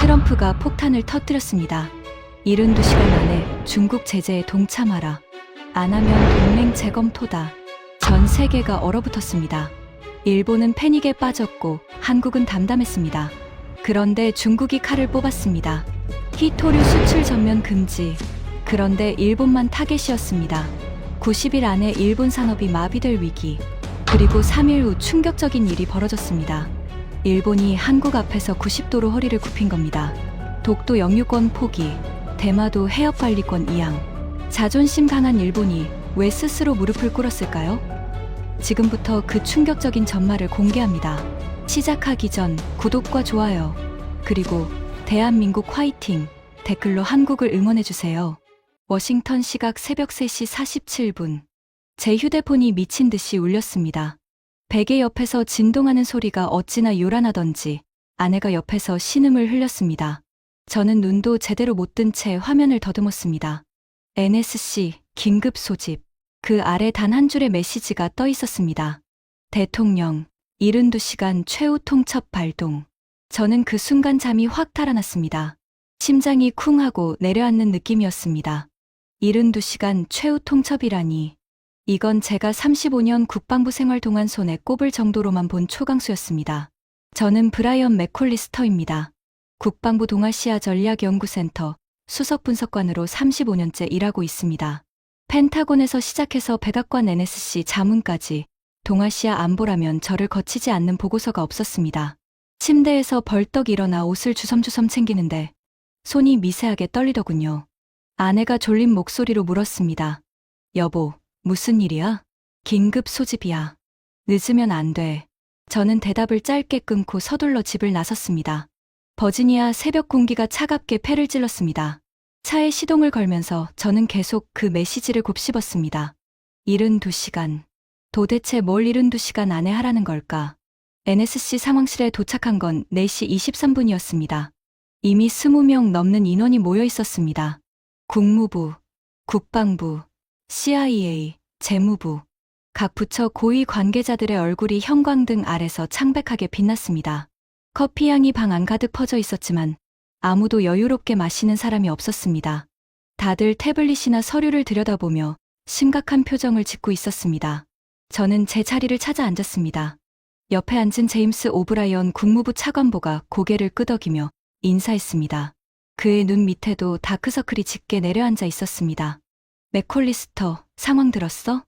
트럼프가 폭탄을 터뜨렸습니다. 72시간 안에 중국 제재에 동참하라. 안 하면 동맹 재검토다. 전 세계가 얼어붙었습니다. 일본은 패닉에 빠졌고 한국은 담담했습니다. 그런데 중국이 칼을 뽑았습니다. 히토류 수출 전면 금지. 그런데 일본만 타겟이었습니다. 90일 안에 일본 산업이 마비될 위기. 그리고 3일 후 충격적인 일이 벌어졌습니다. 일본이 한국 앞에서 90도로 허리를 굽힌 겁니다. 독도 영유권 포기, 대마도 해협 관리권 이양. 자존심 강한 일본이 왜 스스로 무릎을 꿇었을까요? 지금부터 그 충격적인 전말을 공개합니다. 시작하기 전 구독과 좋아요, 그리고 대한민국 화이팅 댓글로 한국을 응원해주세요. 워싱턴 시각 새벽 3시 47분. 제 휴대폰이 미친 듯이 울렸습니다. 베개 옆에서 진동하는 소리가 어찌나 요란하던지 아내가 옆에서 신음을 흘렸습니다. 저는 눈도 제대로 못 뜬 채 화면을 더듬었습니다. NSC 긴급 소집. 그 아래 단 한 줄의 메시지가 떠 있었습니다. 대통령 72시간 최후 통첩 발동. 저는 그 순간 잠이 확 달아났습니다. 심장이 쿵 하고 내려앉는 느낌이었습니다. 72시간 최후 통첩이라니. 이건 제가 35년 국방부 생활 동안 손에 꼽을 정도로만 본 초강수였습니다. 저는 브라이언 맥콜리스터입니다. 국방부 동아시아 전략연구센터 수석분석관으로 35년째 일하고 있습니다. 펜타곤에서 시작해서 백악관 NSC 자문까지 동아시아 안보라면 저를 거치지 않는 보고서가 없었습니다. 침대에서 벌떡 일어나 옷을 주섬주섬 챙기는데 손이 미세하게 떨리더군요. 아내가 졸린 목소리로 물었습니다. 여보, 무슨 일이야? 긴급 소집이야. 늦으면 안 돼. 저는 대답을 짧게 끊고 서둘러 집을 나섰습니다. 버지니아 새벽 공기가 차갑게 폐를 찔렀습니다. 차에 시동을 걸면서 저는 계속 그 메시지를 곱씹었습니다. 72시간. 도대체 뭘 72시간 안에 하라는 걸까? NSC 상황실에 도착한 건 4시 23분이었습니다. 이미 20명 넘는 인원이 모여 있었습니다. 국무부, 국방부, CIA, 재무부, 각 부처 고위 관계자들의 얼굴이 형광등 아래서 창백하게 빛났습니다. 커피향이 방 안 가득 퍼져 있었지만 아무도 여유롭게 마시는 사람이 없었습니다. 다들 태블릿이나 서류를 들여다보며 심각한 표정을 짓고 있었습니다. 저는 제 자리를 찾아 앉았습니다. 옆에 앉은 제임스 오브라이언 국무부 차관보가 고개를 끄덕이며 인사했습니다. 그의 눈 밑에도 다크서클이 짙게 내려앉아 있었습니다. 맥콜리스터, 상황 들었어?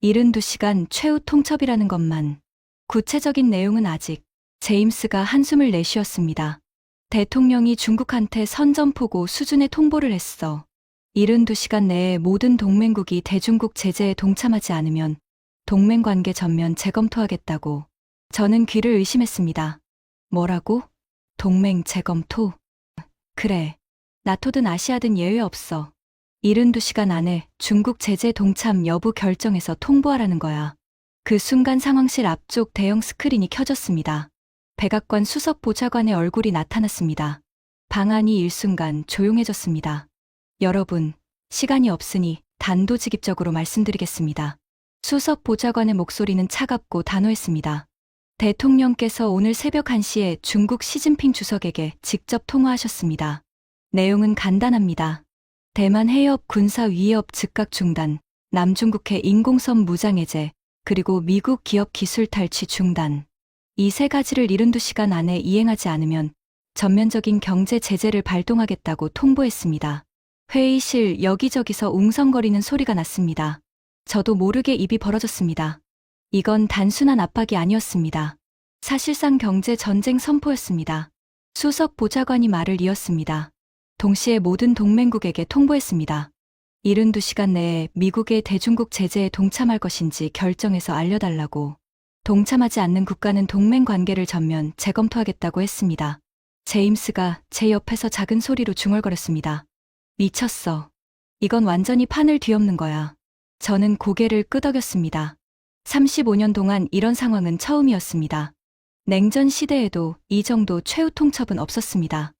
72시간 최후 통첩이라는 것만. 구체적인 내용은 아직. 제임스가 한숨을 내쉬었습니다. 대통령이 중국한테 선전포고 수준의 통보를 했어. 72시간 내에 모든 동맹국이 대중국 제재에 동참하지 않으면 동맹관계 전면 재검토하겠다고. 저는 귀를 의심했습니다. 뭐라고? 동맹 재검토? 그래. 나토든 아시아든 예외 없어. 72시간 안에 중국 제재 동참 여부 결정해서 통보하라는 거야. 그 순간 상황실 앞쪽 대형 스크린이 켜졌습니다. 백악관 수석 보좌관의 얼굴이 나타났습니다. 방안이 일순간 조용해졌습니다. 여러분, 시간이 없으니 단도직입적으로 말씀드리겠습니다. 수석 보좌관의 목소리는 차갑고 단호했습니다. 대통령께서 오늘 새벽 1시에 중국 시진핑 주석에게 직접 통화하셨습니다. 내용은 간단합니다. 대만 해협 군사 위협 즉각 중단, 남중국해 인공섬 무장 해제, 그리고 미국 기업 기술 탈취 중단. 이 세 가지를 72시간 안에 이행하지 않으면 전면적인 경제 제재를 발동하겠다고 통보했습니다. 회의실 여기저기서 웅성거리는 소리가 났습니다. 저도 모르게 입이 벌어졌습니다. 이건 단순한 압박이 아니었습니다. 사실상 경제 전쟁 선포였습니다. 수석 보좌관이 말을 이었습니다. 동시에 모든 동맹국에게 통보했습니다. 72시간 내에 미국의 대중국 제재에 동참할 것인지 결정해서 알려달라고. 동참하지 않는 국가는 동맹 관계를 전면 재검토하겠다고 했습니다. 제임스가 제 옆에서 작은 소리로 중얼거렸습니다. 미쳤어. 이건 완전히 판을 뒤엎는 거야. 저는 고개를 끄덕였습니다. 35년 동안 이런 상황은 처음이었습니다. 냉전 시대에도 이 정도 최후 통첩은 없었습니다.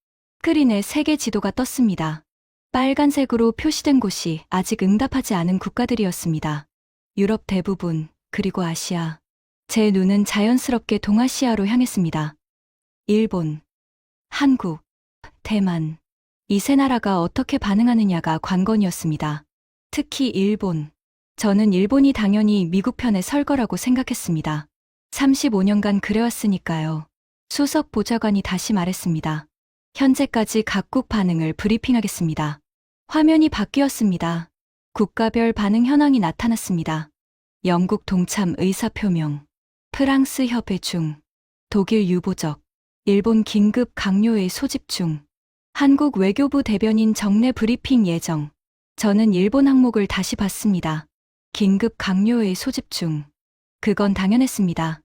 스크린에 세계 지도가 떴습니다. 빨간색으로 표시된 곳이 아직 응답하지 않은 국가들이었습니다. 유럽 대부분, 그리고 아시아. 제 눈은 자연스럽게 동아시아로 향했습니다. 일본, 한국, 대만. 이 세 나라가 어떻게 반응하느냐가 관건이었습니다. 특히 일본. 저는 일본이 당연히 미국 편에 설 거라고 생각했습니다. 35년간 그래왔으니까요. 수석 보좌관이 다시 말했습니다. 현재까지 각국 반응을 브리핑하겠습니다. 화면이 바뀌었습니다. 국가별 반응 현황이 나타났습니다. 영국 동참 의사표명, 프랑스 협회 중, 독일 유보적, 일본 긴급 강요의 소집 중, 한국 외교부 대변인 정례 브리핑 예정. 저는 일본 항목을 다시 봤습니다. 긴급 강요의 소집 중. 그건 당연했습니다.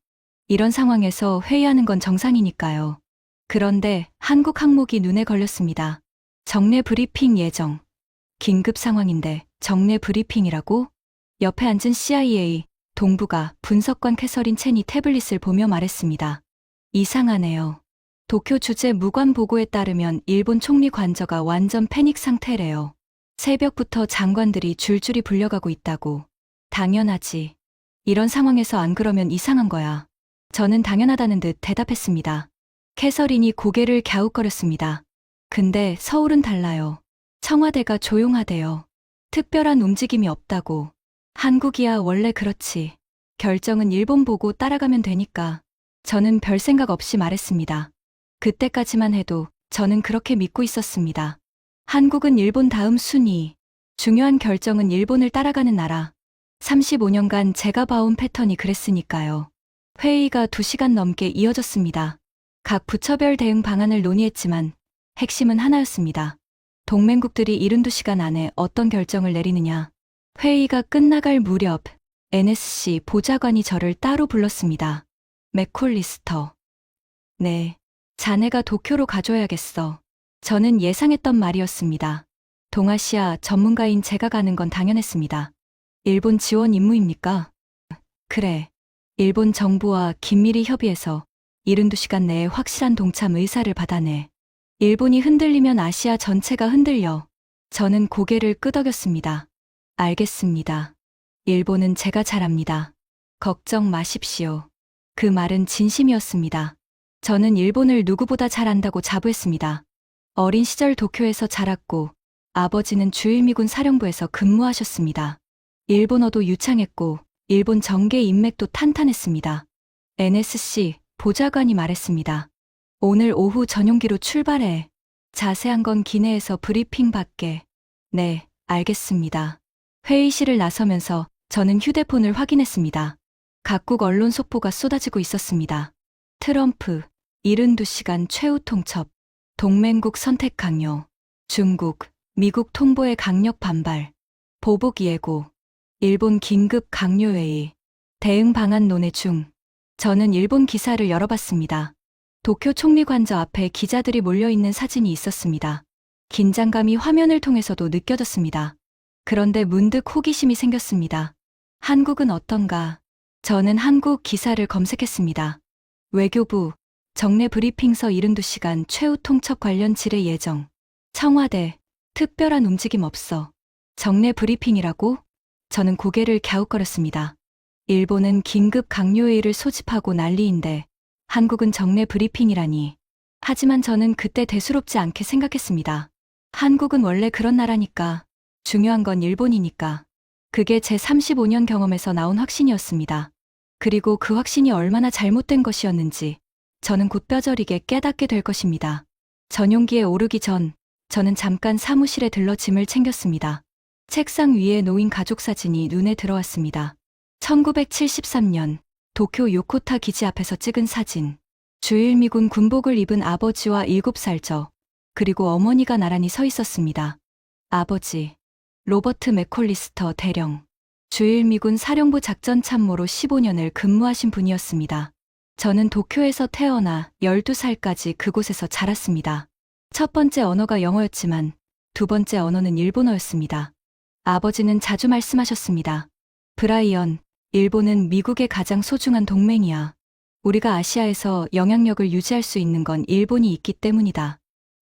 이런 상황에서 회의하는 건 정상이니까요. 그런데 한국 항목이 눈에 걸렸습니다. 정례 브리핑 예정. 긴급 상황인데 정례 브리핑이라고? 옆에 앉은 CIA 동부가 분석관 캐서린 첸이 태블릿을 보며 말했습니다. 이상하네요. 도쿄 주재 무관 보고에 따르면 일본 총리 관저가 완전 패닉 상태래요. 새벽부터 장관들이 줄줄이 불려가고 있다고. 당연하지. 이런 상황에서 안 그러면 이상한 거야. 저는 당연하다는 듯 대답했습니다. 캐서린이 고개를 갸웃거렸습니다. 근데 서울은 달라요. 청와대가 조용하대요. 특별한 움직임이 없다고. 한국이야 원래 그렇지. 결정은 일본 보고 따라가면 되니까. 저는 별 생각 없이 말했습니다. 그때까지만 해도 저는 그렇게 믿고 있었습니다. 한국은 일본 다음 순위. 중요한 결정은 일본을 따라가는 나라. 35년간 제가 봐온 패턴이 그랬으니까요. 회의가 2시간 넘게 이어졌습니다. 각 부처별 대응 방안을 논의했지만 핵심은 하나였습니다. 동맹국들이 72시간 안에 어떤 결정을 내리느냐. 회의가 끝나갈 무렵 NSC 보좌관이 저를 따로 불렀습니다. 맥콜리스터. 네, 자네가 도쿄로 가줘야겠어. 저는 예상했던 말이었습니다. 동아시아 전문가인 제가 가는 건 당연했습니다. 일본 지원 임무입니까? 그래. 일본 정부와 긴밀히 협의해서 72시간 내에 확실한 동참 의사를 받아내. 일본이 흔들리면 아시아 전체가 흔들려. 저는 고개를 끄덕였습니다. 알겠습니다. 일본은 제가 잘합니다. 걱정 마십시오. 그 말은 진심이었습니다. 저는 일본을 누구보다 잘 안다고 자부했습니다. 어린 시절 도쿄에서 자랐고 아버지는 주일미군 사령부에서 근무하셨습니다. 일본어도 유창했고 일본 정계 인맥도 탄탄했습니다. NSC 보좌관이 말했습니다. 오늘 오후 전용기로 출발해. 자세한 건 기내에서 브리핑 받게. 네, 알겠습니다. 회의실을 나서면서 저는 휴대폰을 확인했습니다. 각국 언론 속보가 쏟아지고 있었습니다. 트럼프, 72시간 최후 통첩, 동맹국 선택 강요, 중국, 미국 통보에 강력 반발, 보복 예고, 일본 긴급 강요회의, 대응 방안 논의 중. 저는 일본 기사를 열어봤습니다. 도쿄 총리 관저 앞에 기자들이 몰려있는 사진이 있었습니다. 긴장감이 화면을 통해서도 느껴졌습니다. 그런데 문득 호기심이 생겼습니다. 한국은 어떤가? 저는 한국 기사를 검색했습니다. 외교부, 정례 브리핑서 72시간 최후 통첩 관련 질의 예정. 청와대, 특별한 움직임 없어. 정례 브리핑이라고? 저는 고개를 갸웃거렸습니다. 일본은 긴급 강요회의를 소집하고 난리인데 한국은 정례 브리핑이라니. 하지만 저는 그때 대수롭지 않게 생각했습니다. 한국은 원래 그런 나라니까. 중요한 건 일본이니까. 그게 제 35년 경험에서 나온 확신이었습니다. 그리고 그 확신이 얼마나 잘못된 것이었는지 저는 곧 뼈저리게 깨닫게 될 것입니다. 전용기에 오르기 전 저는 잠깐 사무실에 들러 짐을 챙겼습니다. 책상 위에 놓인 가족 사진이 눈에 들어왔습니다. 1973년 도쿄 요코타 기지 앞에서 찍은 사진. 주일미군 군복을 입은 아버지와 7살 저, 그리고 어머니가 나란히 서 있었습니다. 아버지, 로버트 맥콜리스터 대령. 주일미군 사령부 작전참모로 15년을 근무하신 분이었습니다. 저는 도쿄에서 태어나 12살까지 그곳에서 자랐습니다. 첫 번째 언어가 영어였지만 두 번째 언어는 일본어였습니다. 아버지는 자주 말씀하셨습니다. 브라이언, 일본은 미국의 가장 소중한 동맹이야. 우리가 아시아에서 영향력을 유지할 수 있는 건 일본이 있기 때문이다.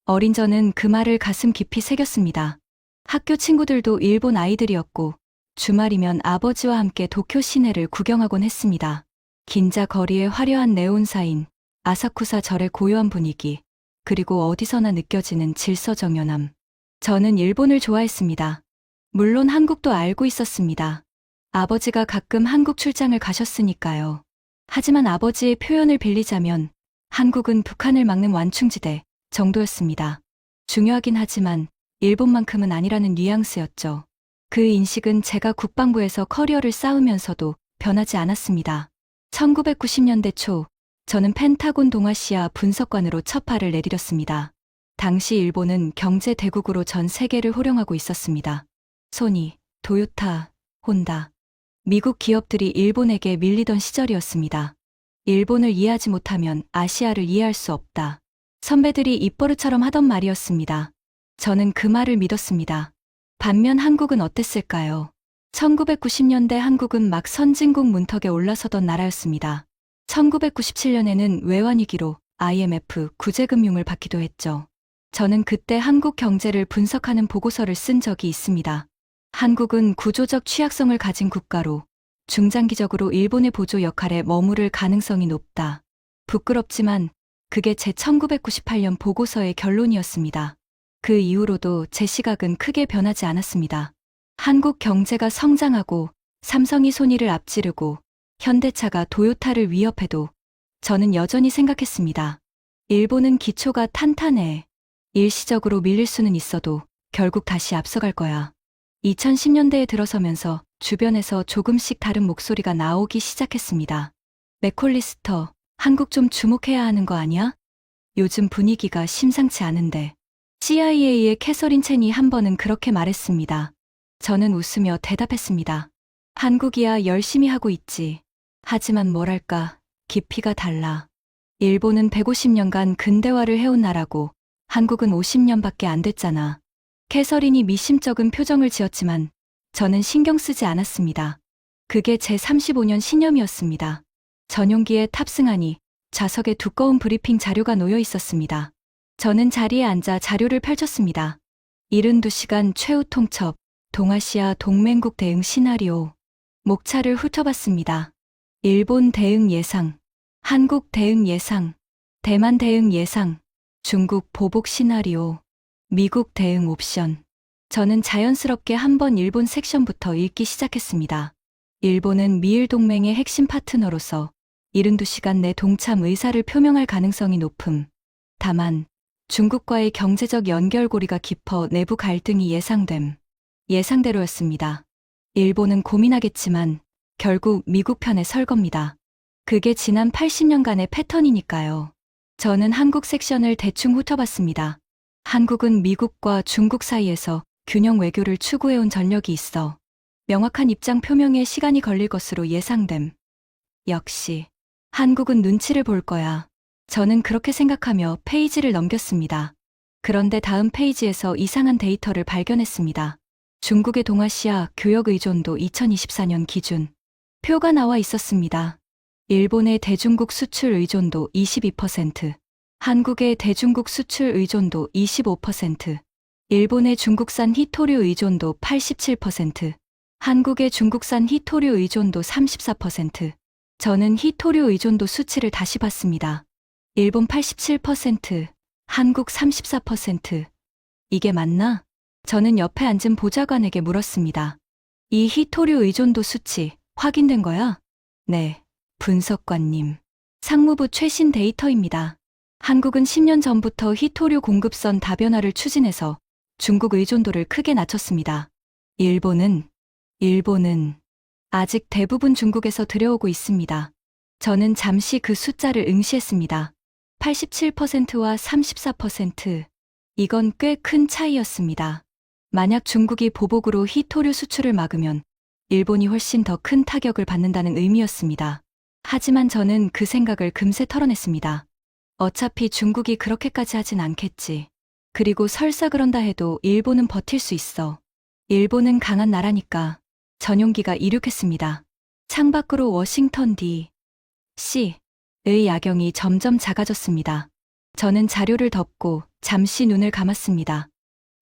어린 저는 그 말을 가슴 깊이 새겼습니다. 학교 친구들도 일본 아이들이었고 주말이면 아버지와 함께 도쿄 시내를 구경하곤 했습니다. 긴자 거리의 화려한 네온 사인, 아사쿠사 절의 고요한 분위기, 그리고 어디서나 느껴지는 질서정연함. 저는 일본을 좋아했습니다. 물론 한국도 알고 있었습니다. 아버지가 가끔 한국 출장을 가셨으니까요. 하지만 아버지의 표현을 빌리자면 한국은 북한을 막는 완충지대 정도였습니다. 중요하긴 하지만 일본만큼은 아니라는 뉘앙스였죠. 그 인식은 제가 국방부에서 커리어를 쌓으면서도 변하지 않았습니다. 1990년대 초 저는 펜타곤 동아시아 분석관으로 첫 발을 내디뎠습니다. 당시 일본은 경제 대국으로 전 세계를 호령하고 있었습니다. 소니, 도요타, 혼다, 미국 기업들이 일본에게 밀리던 시절이었습니다. 일본을 이해하지 못하면 아시아를 이해할 수 없다. 선배들이 입버릇처럼 하던 말이었습니다. 저는 그 말을 믿었습니다. 반면 한국은 어땠을까요? 1990년대 한국은 막 선진국 문턱에 올라서던 나라였습니다. 1997년에는 외환위기로 IMF 구제금융을 받기도 했죠. 저는 그때 한국 경제를 분석하는 보고서를 쓴 적이 있습니다. 한국은 구조적 취약성을 가진 국가로 중장기적으로 일본의 보조 역할에 머무를 가능성이 높다. 부끄럽지만 그게 제 1998년 보고서의 결론이었습니다. 그 이후로도 제 시각은 크게 변하지 않았습니다. 한국 경제가 성장하고 삼성이 소니를 앞지르고 현대차가 도요타를 위협해도 저는 여전히 생각했습니다. 일본은 기초가 탄탄해. 일시적으로 밀릴 수는 있어도 결국 다시 앞서갈 거야. 2010년대에 들어서면서 주변에서 조금씩 다른 목소리가 나오기 시작했습니다. 맥콜리스터, 한국 좀 주목해야 하는 거 아니야? 요즘 분위기가 심상치 않은데. CIA의 캐서린 첸이 한 번은 그렇게 말했습니다. 저는 웃으며 대답했습니다. 한국이야 열심히 하고 있지. 하지만 뭐랄까, 깊이가 달라. 일본은 150년간 근대화를 해온 나라고 한국은 50년밖에 안 됐잖아. 캐서린이 미심쩍은 표정을 지었지만 저는 신경 쓰지 않았습니다. 그게 제 35년 신념이었습니다. 전용기에 탑승하니 좌석에 두꺼운 브리핑 자료가 놓여 있었습니다. 저는 자리에 앉아 자료를 펼쳤습니다. 72시간 최후 통첩, 동아시아 동맹국 대응 시나리오. 목차를 훑어봤습니다. 일본 대응 예상, 한국 대응 예상, 대만 대응 예상, 중국 보복 시나리오, 미국 대응 옵션. 저는 자연스럽게 한번 일본 섹션부터 읽기 시작했습니다. 일본은 미일 동맹의 핵심 파트너로서 72시간 내 동참 의사를 표명할 가능성이 높음. 다만 중국과의 경제적 연결고리가 깊어 내부 갈등이 예상됨. 예상대로였습니다. 일본은 고민하겠지만 결국 미국 편에 설 겁니다. 그게 지난 80년간의 패턴이니까요. 저는 한국 섹션을 대충 훑어봤습니다. 한국은 미국과 중국 사이에서 균형 외교를 추구해온 전력이 있어 명확한 입장 표명에 시간이 걸릴 것으로 예상됨. 역시 한국은 눈치를 볼 거야. 저는 그렇게 생각하며 페이지를 넘겼습니다. 그런데 다음 페이지에서 이상한 데이터를 발견했습니다. 중국의 동아시아 교역 의존도 2024년 기준 표가 나와 있었습니다. 일본의 대중국 수출 의존도 22%, 한국의 대중국 수출 의존도 25%, 일본의 중국산 히토류 의존도 87%, 한국의 중국산 히토류 의존도 34%. 저는 히토류 의존도 수치를 다시 봤습니다. 일본 87%, 한국 34%. 이게 맞나? 저는 옆에 앉은 보좌관에게 물었습니다. 이 히토류 의존도 수치 확인된 거야? 네, 분석관님. 상무부 최신 데이터입니다. 한국은 10년 전부터 히토류 공급선 다변화를 추진해서 중국 의존도를 크게 낮췄습니다. 일본은 아직 대부분 중국에서 들여오고 있습니다. 저는 잠시 그 숫자를 응시했습니다. 87%와 34%. 이건 꽤 큰 차이였습니다. 만약 중국이 보복으로 히토류 수출을 막으면 일본이 훨씬 더 큰 타격을 받는다는 의미였습니다. 하지만 저는 그 생각을 금세 털어냈습니다. 어차피 중국이 그렇게까지 하진 않겠지. 그리고 설사 그런다 해도 일본은 버틸 수 있어. 일본은 강한 나라니까. 전용기가 이륙했습니다. 창밖으로 워싱턴 D.C.의 야경이 점점 작아졌습니다. 저는 자료를 덮고 잠시 눈을 감았습니다.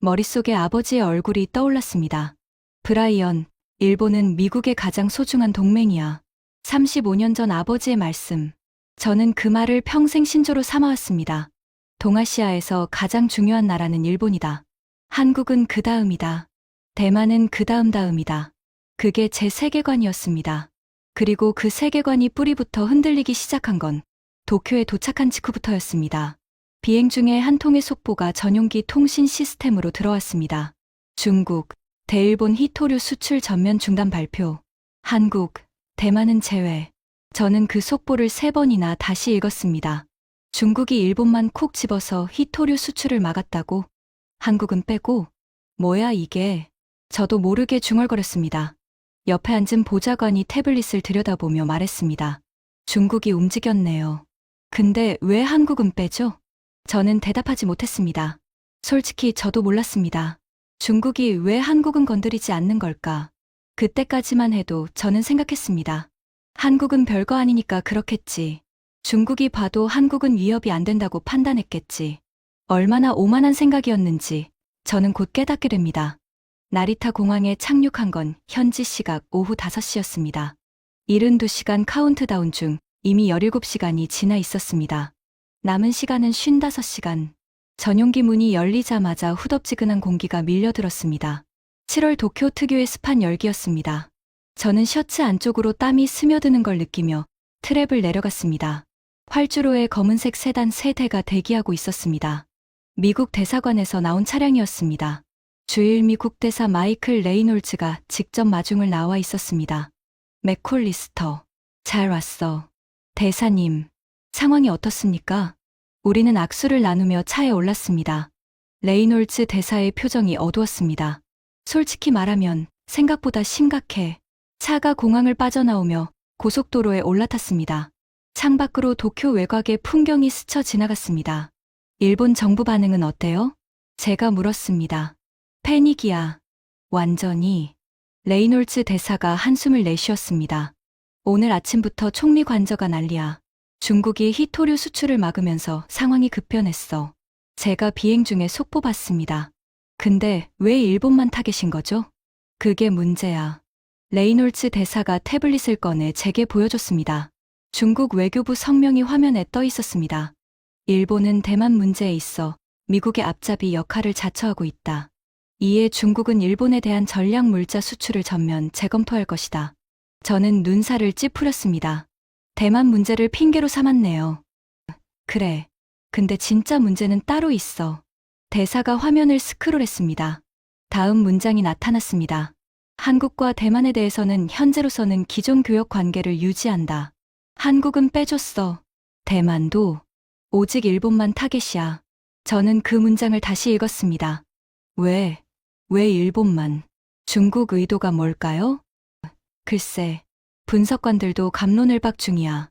머릿속에 아버지의 얼굴이 떠올랐습니다. 브라이언, 일본은 미국의 가장 소중한 동맹이야. 35년 전 아버지의 말씀. 저는 그 말을 평생 신조로 삼아왔습니다. 동아시아에서 가장 중요한 나라는 일본이다. 한국은 그 다음이다. 대만은 그 다음이다. 그게 제 세계관이었습니다. 그리고 그 세계관이 뿌리부터 흔들리기 시작한 건 도쿄에 도착한 직후부터였습니다. 비행 중에 한 통의 속보가 전용기 통신 시스템으로 들어왔습니다. 중국, 대일본 히토류 수출 전면 중단 발표. 한국, 대만은 제외. 저는 그 속보를 3번이나 다시 읽었습니다. 중국이 일본만 콕 집어서 히토류 수출을 막았다고? 한국은 빼고? 뭐야 이게? 저도 모르게 중얼거렸습니다. 옆에 앉은 보좌관이 태블릿을 들여다보며 말했습니다. 중국이 움직였네요. 근데 왜 한국은 빼죠? 저는 대답하지 못했습니다. 솔직히 저도 몰랐습니다. 중국이 왜 한국은 건드리지 않는 걸까? 그때까지만 해도 저는 생각했습니다. 한국은 별거 아니니까 그렇겠지. 중국이 봐도 한국은 위협이 안 된다고 판단했겠지. 얼마나 오만한 생각이었는지 저는 곧 깨닫게 됩니다. 나리타 공항에 착륙한 건 현지 시각 오후 5시였습니다. 72시간 카운트다운 중 이미 17시간이 지나 있었습니다. 남은 시간은 55시간. 전용기 문이 열리자마자 후덥지근한 공기가 밀려들었습니다. 7월 도쿄 특유의 습한 열기였습니다. 저는 셔츠 안쪽으로 땀이 스며드는 걸 느끼며 트랩을 내려갔습니다. 활주로에 검은색 세단 3대가 대기하고 있었습니다. 미국 대사관에서 나온 차량이었습니다. 주일 미국 대사 마이클 레이놀즈가 직접 마중을 나와 있었습니다. 맥콜리스터, 잘 왔어. 대사님, 상황이 어떻습니까? 우리는 악수를 나누며 차에 올랐습니다. 레이놀즈 대사의 표정이 어두웠습니다. 솔직히 말하면 생각보다 심각해. 차가 공항을 빠져나오며 고속도로에 올라탔습니다. 창밖으로 도쿄 외곽의 풍경이 스쳐 지나갔습니다. 일본 정부 반응은 어때요? 제가 물었습니다. 패닉이야. 완전히. 레이놀즈 대사가 한숨을 내쉬었습니다. 오늘 아침부터 총리 관저가 난리야. 중국이 히토류 수출을 막으면서 상황이 급변했어. 제가 비행 중에 속보 봤습니다. 근데 왜 일본만 타겟인 거죠? 그게 문제야. 레이놀즈 대사가 태블릿을 꺼내 제게 보여줬습니다. 중국 외교부 성명이 화면에 떠 있었습니다. 일본은 대만 문제에 있어 미국의 앞잡이 역할을 자처하고 있다. 이에 중국은 일본에 대한 전략 물자 수출을 전면 재검토할 것이다. 저는 눈살을 찌푸렸습니다. 대만 문제를 핑계로 삼았네요. 그래. 근데 진짜 문제는 따로 있어. 대사가 화면을 스크롤했습니다. 다음 문장이 나타났습니다. 한국과 대만에 대해서는 현재로서는 기존 교역 관계를 유지한다. 한국은 빼줬어. 대만도. 오직 일본만 타겟이야. 저는 그 문장을 다시 읽었습니다. 왜 일본만? 중국 의도가 뭘까요? 글쎄, 분석관들도 갑론을 박 중이야.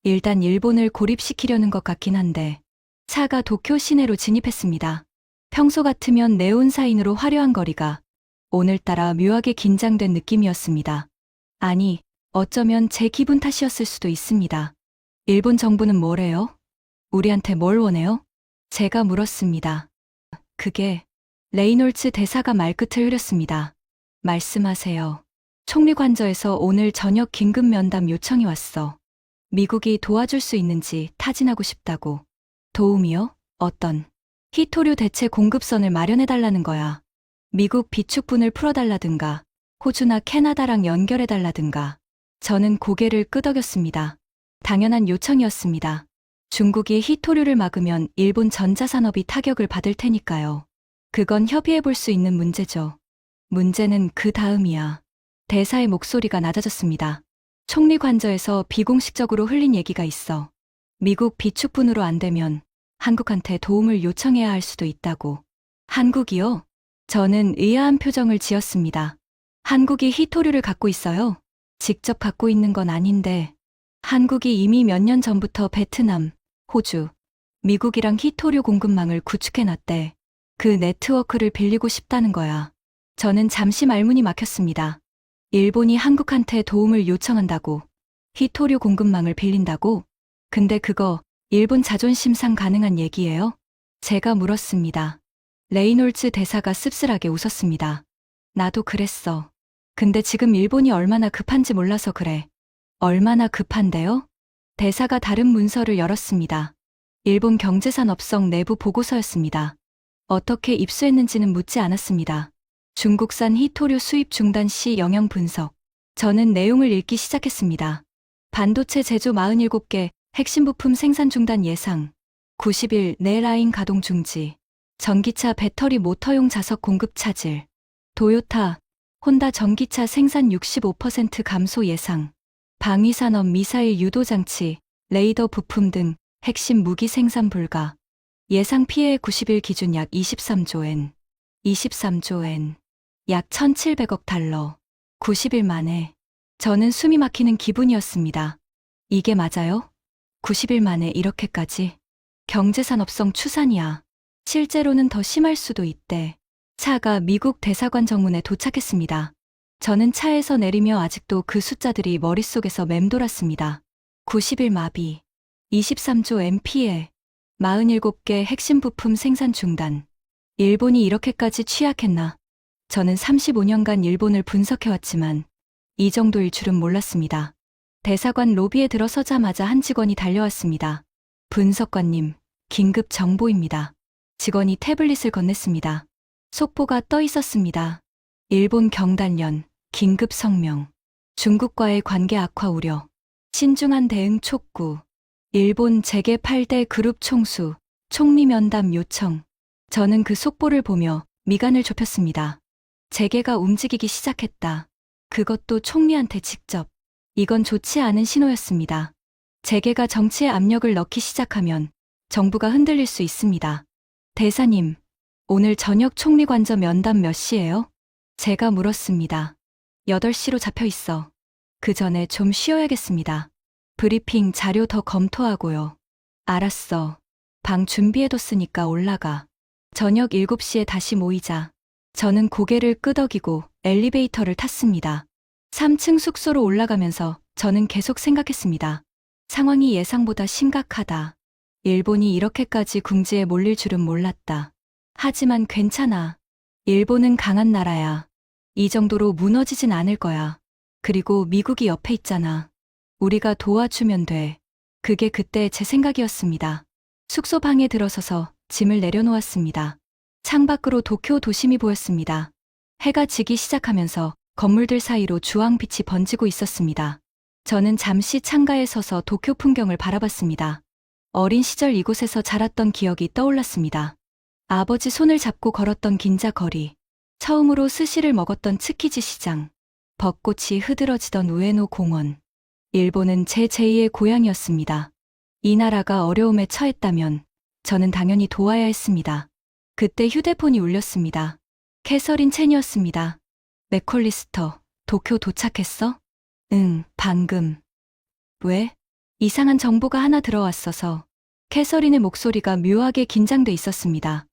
일단 일본을 고립시키려는 것 같긴 한데. 차가 도쿄 시내로 진입했습니다. 평소 같으면 네온사인으로 화려한 거리가 오늘따라 묘하게 긴장된 느낌이었습니다. 아니, 어쩌면 제 기분 탓이었을 수도 있습니다. 일본 정부는 뭐래요? 우리한테 뭘 원해요? 제가 물었습니다. 그게 레이놀즈 대사가 말끝을 흐렸습니다. 말씀하세요. 총리 관저에서 오늘 저녁 긴급 면담 요청이 왔어. 미국이 도와줄 수 있는지 타진하고 싶다고. 도움이요? 어떤? 히토류 대체 공급선을 마련해달라는 거야. 미국 비축분을 풀어달라든가, 호주나 캐나다랑 연결해달라든가. 저는 고개를 끄덕였습니다. 당연한 요청이었습니다. 중국이 히토류를 막으면 일본 전자산업이 타격을 받을 테니까요. 그건 협의해볼 수 있는 문제죠. 문제는 그 다음이야. 대사의 목소리가 낮아졌습니다. 총리 관저에서 비공식적으로 흘린 얘기가 있어. 미국 비축분으로 안 되면 한국한테 도움을 요청해야 할 수도 있다고. 한국이요? 저는 의아한 표정을 지었습니다. 한국이 히토류를 갖고 있어요? 직접 갖고 있는 건 아닌데. 한국이 이미 몇 년 전부터 베트남, 호주, 미국이랑 히토류 공급망을 구축해놨대. 그 네트워크를 빌리고 싶다는 거야. 저는 잠시 말문이 막혔습니다. 일본이 한국한테 도움을 요청한다고. 히토류 공급망을 빌린다고? 근데 그거 일본 자존심상 가능한 얘기예요? 제가 물었습니다. 레이놀즈 대사가 씁쓸하게 웃었습니다. 나도 그랬어. 근데 지금 일본이 얼마나 급한지 몰라서 그래. 얼마나 급한데요? 대사가 다른 문서를 열었습니다. 일본 경제산업성 내부 보고서였습니다. 어떻게 입수했는지는 묻지 않았습니다. 중국산 히토류 수입 중단 시 영향 분석. 저는 내용을 읽기 시작했습니다. 반도체 제조 47개, 핵심 부품 생산 중단 예상. 90일 내 라인 가동 중지. 전기차 배터리 모터용 자석 공급 차질. 도요타, 혼다 전기차 생산 65% 감소 예상. 방위산업 미사일 유도장치, 레이더 부품 등 핵심 무기 생산 불가. 예상 피해 90일 기준 약 23조 엔. 23조 엔. 약 1,700억 달러. 90일 만에. 저는 숨이 막히는 기분이었습니다. 이게 맞아요? 90일 만에 이렇게까지? 경제산업성 추산이야. 실제로는 더 심할 수도 있대. 차가 미국 대사관 정문에 도착했습니다. 저는 차에서 내리며 아직도 그 숫자들이 머릿속에서 맴돌았습니다. 90일 마비. 23조 엔 피해. 47개 핵심 부품 생산 중단. 일본이 이렇게까지 취약했나? 저는 35년간 일본을 분석해왔지만 이 정도일 줄은 몰랐습니다. 대사관 로비에 들어서자마자 한 직원이 달려왔습니다. 분석관님, 긴급 정보입니다. 직원이 태블릿을 건넸습니다. 속보가 떠 있었습니다. 일본 경단련, 긴급 성명. 중국과의 관계 악화 우려. 신중한 대응 촉구. 일본 재계 8대 그룹 총수, 총리 면담 요청. 저는 그 속보를 보며 미간을 좁혔습니다. 재계가 움직이기 시작했다. 그것도 총리한테 직접. 이건 좋지 않은 신호였습니다. 재계가 정치에 압력을 넣기 시작하면 정부가 흔들릴 수 있습니다. 대사님, 오늘 저녁 총리 관저 면담 몇 시예요? 제가 물었습니다. 8시로 잡혀 있어. 그 전에 좀 쉬어야겠습니다. 브리핑 자료 더 검토하고요. 알았어. 방 준비해뒀으니까 올라가. 저녁 7시에 다시 모이자. 저는 고개를 끄덕이고 엘리베이터를 탔습니다. 3층 숙소로 올라가면서 저는 계속 생각했습니다. 상황이 예상보다 심각하다. 일본이 이렇게까지 궁지에 몰릴 줄은 몰랐다. 하지만 괜찮아. 일본은 강한 나라야. 이 정도로 무너지진 않을 거야. 그리고 미국이 옆에 있잖아. 우리가 도와주면 돼. 그게 그때 제 생각이었습니다. 숙소 방에 들어서서 짐을 내려놓았습니다. 창밖으로 도쿄 도심이 보였습니다. 해가 지기 시작하면서 건물들 사이로 주황빛이 번지고 있었습니다. 저는 잠시 창가에 서서 도쿄 풍경을 바라봤습니다. 어린 시절 이곳에서 자랐던 기억이 떠올랐습니다. 아버지 손을 잡고 걸었던 긴자 거리, 처음으로 스시를 먹었던 츠키지 시장, 벚꽃이 흐드러지던 우에노 공원. 일본은 제 제2의 고향이었습니다. 이 나라가 어려움에 처했다면 저는 당연히 도와야 했습니다. 그때 휴대폰이 울렸습니다. 캐서린 첸이었습니다. 맥콜리스터, 도쿄 도착했어? 응, 방금. 왜? 이상한 정보가 하나 들어왔어서. 캐서린의 목소리가 묘하게 긴장돼 있었습니다.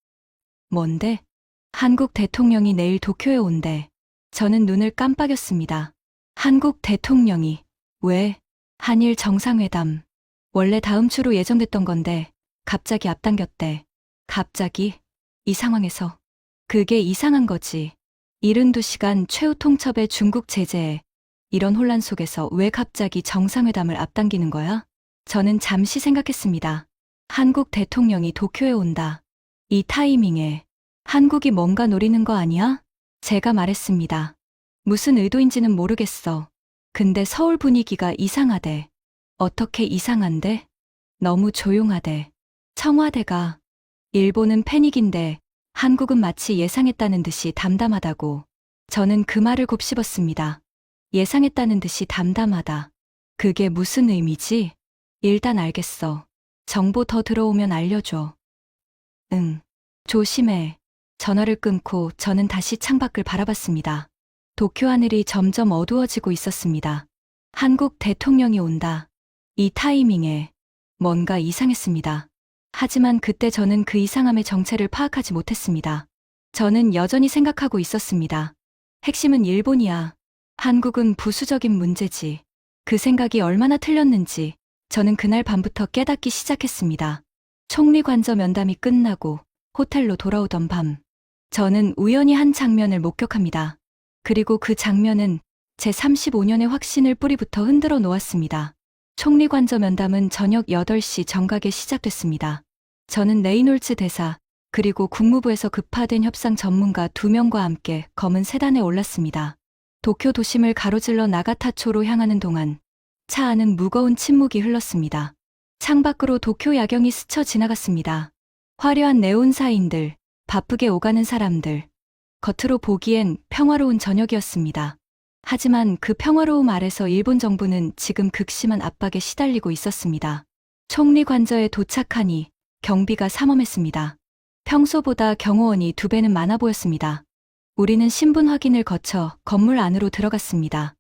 뭔데? 한국 대통령이 내일 도쿄에 온대. 저는 눈을 깜빡였습니다. 한국 대통령이. 왜? 한일 정상회담. 원래 다음 주로 예정됐던 건데 갑자기 앞당겼대. 갑자기? 이 상황에서. 그게 이상한 거지. 72시간 최후 통첩의 중국 제재에 이런 혼란 속에서 왜 갑자기 정상회담을 앞당기는 거야? 저는 잠시 생각했습니다. 한국 대통령이 도쿄에 온다. 이 타이밍에 한국이 뭔가 노리는 거 아니야? 제가 말했습니다. 무슨 의도인지는 모르겠어. 근데 서울 분위기가 이상하대. 어떻게 이상한데? 너무 조용하대. 청와대가. 일본은 패닉인데 한국은 마치 예상했다는 듯이 담담하다고. 저는 그 말을 곱씹었습니다. 예상했다는 듯이 담담하다. 그게 무슨 의미지? 일단 알겠어. 정보 더 들어오면 알려줘. 응. 조심해. 전화를 끊고 저는 다시 창밖을 바라봤습니다. 도쿄 하늘이 점점 어두워지고 있었습니다. 한국 대통령이 온다. 이 타이밍에 뭔가 이상했습니다. 하지만 그때 저는 그 이상함의 정체를 파악하지 못했습니다. 저는 여전히 생각하고 있었습니다. 핵심은 일본이야. 한국은 부수적인 문제지. 그 생각이 얼마나 틀렸는지 저는 그날 밤부터 깨닫기 시작했습니다. 총리 관저 면담이 끝나고 호텔로 돌아오던 밤, 저는 우연히 한 장면을 목격합니다. 그리고 그 장면은 제 35년의 확신을 뿌리부터 흔들어 놓았습니다. 총리 관저 면담은 저녁 8시 정각에 시작됐습니다. 저는 레이놀츠 대사, 그리고 국무부에서 급파된 협상 전문가 2명과 함께 검은 세단에 올랐습니다. 도쿄 도심을 가로질러 나가타초로 향하는 동안 차 안은 무거운 침묵이 흘렀습니다. 창밖으로 도쿄 야경이 스쳐 지나갔습니다. 화려한 네온사인들, 바쁘게 오가는 사람들. 겉으로 보기엔 평화로운 저녁이었습니다. 하지만 그 평화로움 아래서 일본 정부는 지금 극심한 압박에 시달리고 있었습니다. 총리 관저에 도착하니 경비가 삼엄했습니다. 평소보다 경호원이 2배는 많아 보였습니다. 우리는 신분 확인을 거쳐 건물 안으로 들어갔습니다.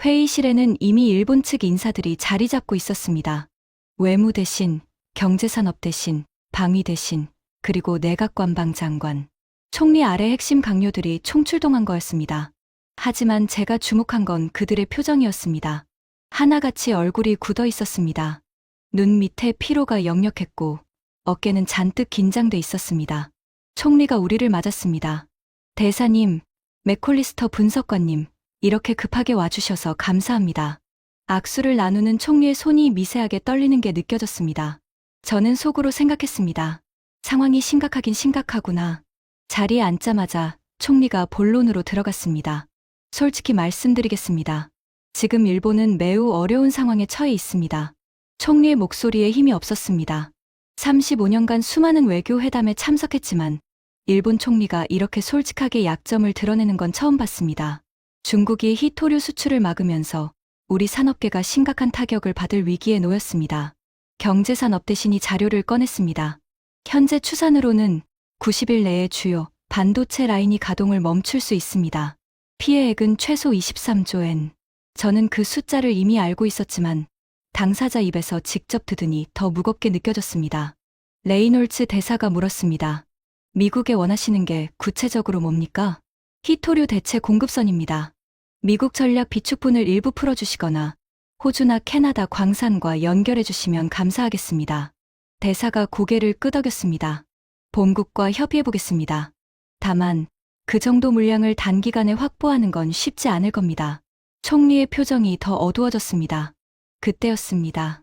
회의실에는 이미 일본 측 인사들이 자리 잡고 있었습니다. 외무 대신, 경제산업 대신, 방위 대신, 그리고 내각관방 장관. 총리 아래 핵심 강요들이 총출동한 거였습니다. 하지만 제가 주목한 건 그들의 표정이었습니다. 하나같이 얼굴이 굳어 있었습니다. 눈 밑에 피로가 역력했고 어깨는 잔뜩 긴장돼 있었습니다. 총리가 우리를 맞았습니다. 대사님, 맥콜리스터 분석관님, 이렇게 급하게 와주셔서 감사합니다. 악수를 나누는 총리의 손이 미세하게 떨리는 게 느껴졌습니다. 저는 속으로 생각했습니다. 상황이 심각하긴 심각하구나. 자리에 앉자마자 총리가 본론으로 들어갔습니다. 솔직히 말씀드리겠습니다. 지금 일본은 매우 어려운 상황에 처해 있습니다. 총리의 목소리에 힘이 없었습니다. 35년간 수많은 외교 회담에 참석했지만 일본 총리가 이렇게 솔직하게 약점을 드러내는 건 처음 봤습니다. 중국이 히토류 수출을 막으면서 우리 산업계가 심각한 타격을 받을 위기에 놓였습니다. 경제산업 대신이 자료를 꺼냈습니다. 현재 추산으로는 90일 내에 주요 반도체 라인이 가동을 멈출 수 있습니다. 피해액은 최소 23조 엔. 저는 그 숫자를 이미 알고 있었지만 당사자 입에서 직접 듣으니 더 무겁게 느껴졌습니다. 레이놀츠 대사가 물었습니다. 미국에 원하시는 게 구체적으로 뭡니까? 히토류 대체 공급선입니다. 미국 전략 비축분을 일부 풀어주시거나 호주나 캐나다 광산과 연결해 주시면 감사하겠습니다. 대사가 고개를 끄덕였습니다. 본국과 협의해 보겠습니다. 다만 그 정도 물량을 단기간에 확보하는 건 쉽지 않을 겁니다. 총리의 표정이 더 어두워졌습니다. 그때였습니다.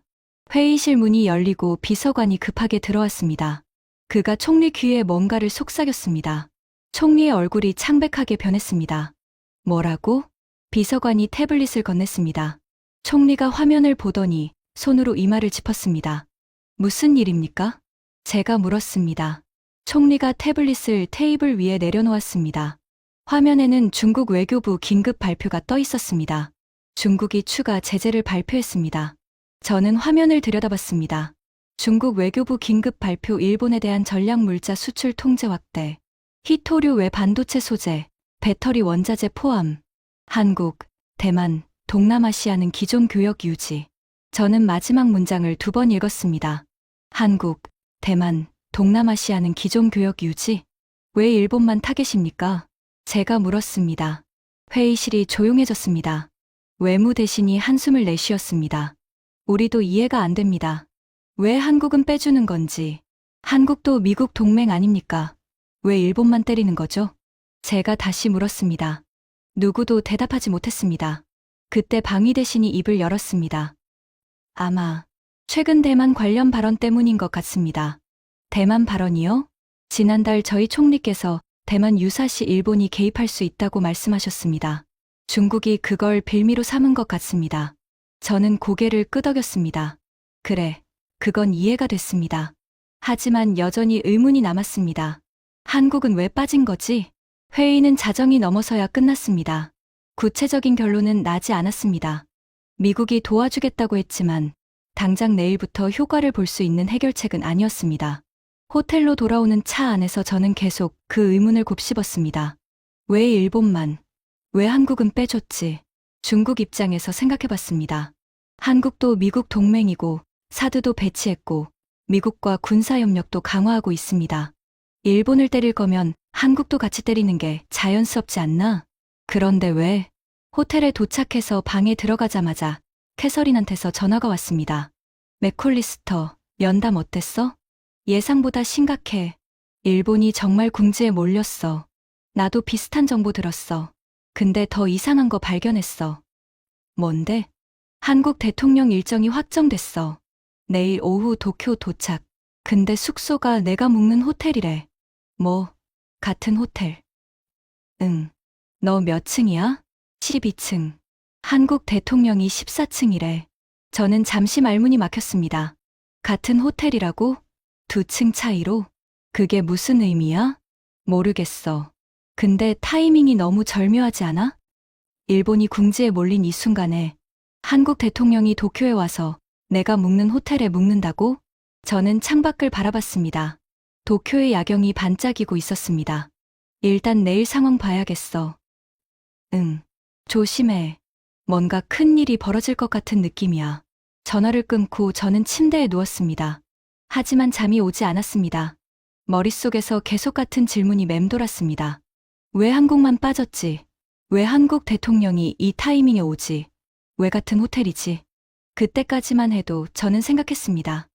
회의실 문이 열리고 비서관이 급하게 들어왔습니다. 그가 총리 귀에 뭔가를 속삭였습니다. 총리의 얼굴이 창백하게 변했습니다. 뭐라고? 비서관이 태블릿을 건넸습니다. 총리가 화면을 보더니 손으로 이마를 짚었습니다. 무슨 일입니까? 제가 물었습니다. 총리가 태블릿을 테이블 위에 내려놓았습니다. 화면에는 중국 외교부 긴급 발표가 떠 있었습니다. 중국이 추가 제재를 발표했습니다. 저는 화면을 들여다봤습니다. 중국 외교부 긴급 발표 일본에 대한 전략물자 수출 통제 확대, 히토류 외 반도체 소재, 배터리 원자재 포함, 한국, 대만, 동남아시아는 기존 교역 유지. 저는 마지막 문장을 2번 읽었습니다. 한국, 대만, 동남아시아는 기존 교역 유지? 왜 일본만 타겟입니까? 제가 물었습니다. 회의실이 조용해졌습니다. 외무 대신이 한숨을 내쉬었습니다. 우리도 이해가 안 됩니다. 왜 한국은 빼주는 건지. 한국도 미국 동맹 아닙니까? 왜 일본만 때리는 거죠? 제가 다시 물었습니다. 누구도 대답하지 못했습니다. 그때 방위 대신이 입을 열었습니다. 아마 최근 대만 관련 발언 때문인 것 같습니다. 대만 발언이요? 지난달 저희 총리께서 대만 유사시 일본이 개입할 수 있다고 말씀하셨습니다. 중국이 그걸 빌미로 삼은 것 같습니다. 저는 고개를 끄덕였습니다. 그래, 그건 이해가 됐습니다. 하지만 여전히 의문이 남았습니다. 한국은 왜 빠진 거지? 회의는 자정이 넘어서야 끝났습니다. 구체적인 결론은 나지 않았습니다. 미국이 도와주겠다고 했지만 당장 내일부터 효과를 볼 수 있는 해결책은 아니었습니다. 호텔로 돌아오는 차 안에서 저는 계속 그 의문을 곱씹었습니다. 왜 일본만, 왜 한국은 빼줬지? 중국 입장에서 생각해봤습니다. 한국도 미국 동맹이고 사드도 배치했고 미국과 군사협력도 강화하고 있습니다. 일본을 때릴 거면 한국도 같이 때리는 게 자연스럽지 않나? 그런데 왜? 호텔에 도착해서 방에 들어가자마자 캐서린한테서 전화가 왔습니다. 맥콜리스터, 면담 어땠어? 예상보다 심각해. 일본이 정말 궁지에 몰렸어. 나도 비슷한 정보 들었어. 근데 더 이상한 거 발견했어. 뭔데? 한국 대통령 일정이 확정됐어. 내일 오후 도쿄 도착. 근데 숙소가 내가 묵는 호텔이래. 뭐, 같은 호텔. 응. 너 몇 층이야? 12층. 한국 대통령이 14층이래. 저는 잠시 말문이 막혔습니다. 같은 호텔이라고? 2층 차이로? 그게 무슨 의미야? 모르겠어. 근데 타이밍이 너무 절묘하지 않아? 일본이 궁지에 몰린 이 순간에 한국 대통령이 도쿄에 와서 내가 묵는 호텔에 묵는다고? 저는 창밖을 바라봤습니다. 도쿄의 야경이 반짝이고 있었습니다. 일단 내일 상황 봐야겠어. 응. 조심해. 뭔가 큰 일이 벌어질 것 같은 느낌이야. 전화를 끊고 저는 침대에 누웠습니다. 하지만 잠이 오지 않았습니다. 머릿속에서 계속 같은 질문이 맴돌았습니다. 왜 한국만 빠졌지? 왜 한국 대통령이 이 타이밍에 오지? 왜 같은 호텔이지? 그때까지만 해도 저는 생각했습니다.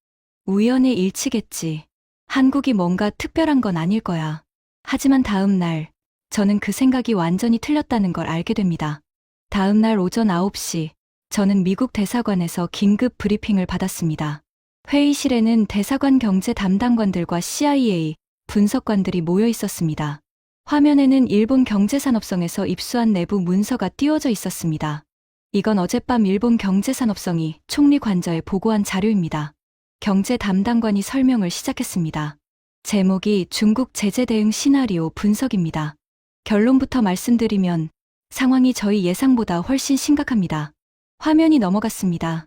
우연의 일치겠지. 한국이 뭔가 특별한 건 아닐 거야. 하지만 다음 날, 저는 그 생각이 완전히 틀렸다는 걸 알게 됩니다. 다음 날 오전 9시, 저는 미국 대사관에서 긴급 브리핑을 받았습니다. 회의실에는 대사관 경제 담당관들과 CIA, 분석관들이 모여 있었습니다. 화면에는 일본 경제산업성에서 입수한 내부 문서가 띄워져 있었습니다. 이건 어젯밤 일본 경제산업성이 총리 관저에 보고한 자료입니다. 경제 담당관이 설명을 시작했습니다. 제목이 중국 제재 대응 시나리오 분석입니다. 결론부터 말씀드리면 상황이 저희 예상보다 훨씬 심각합니다. 화면이 넘어갔습니다.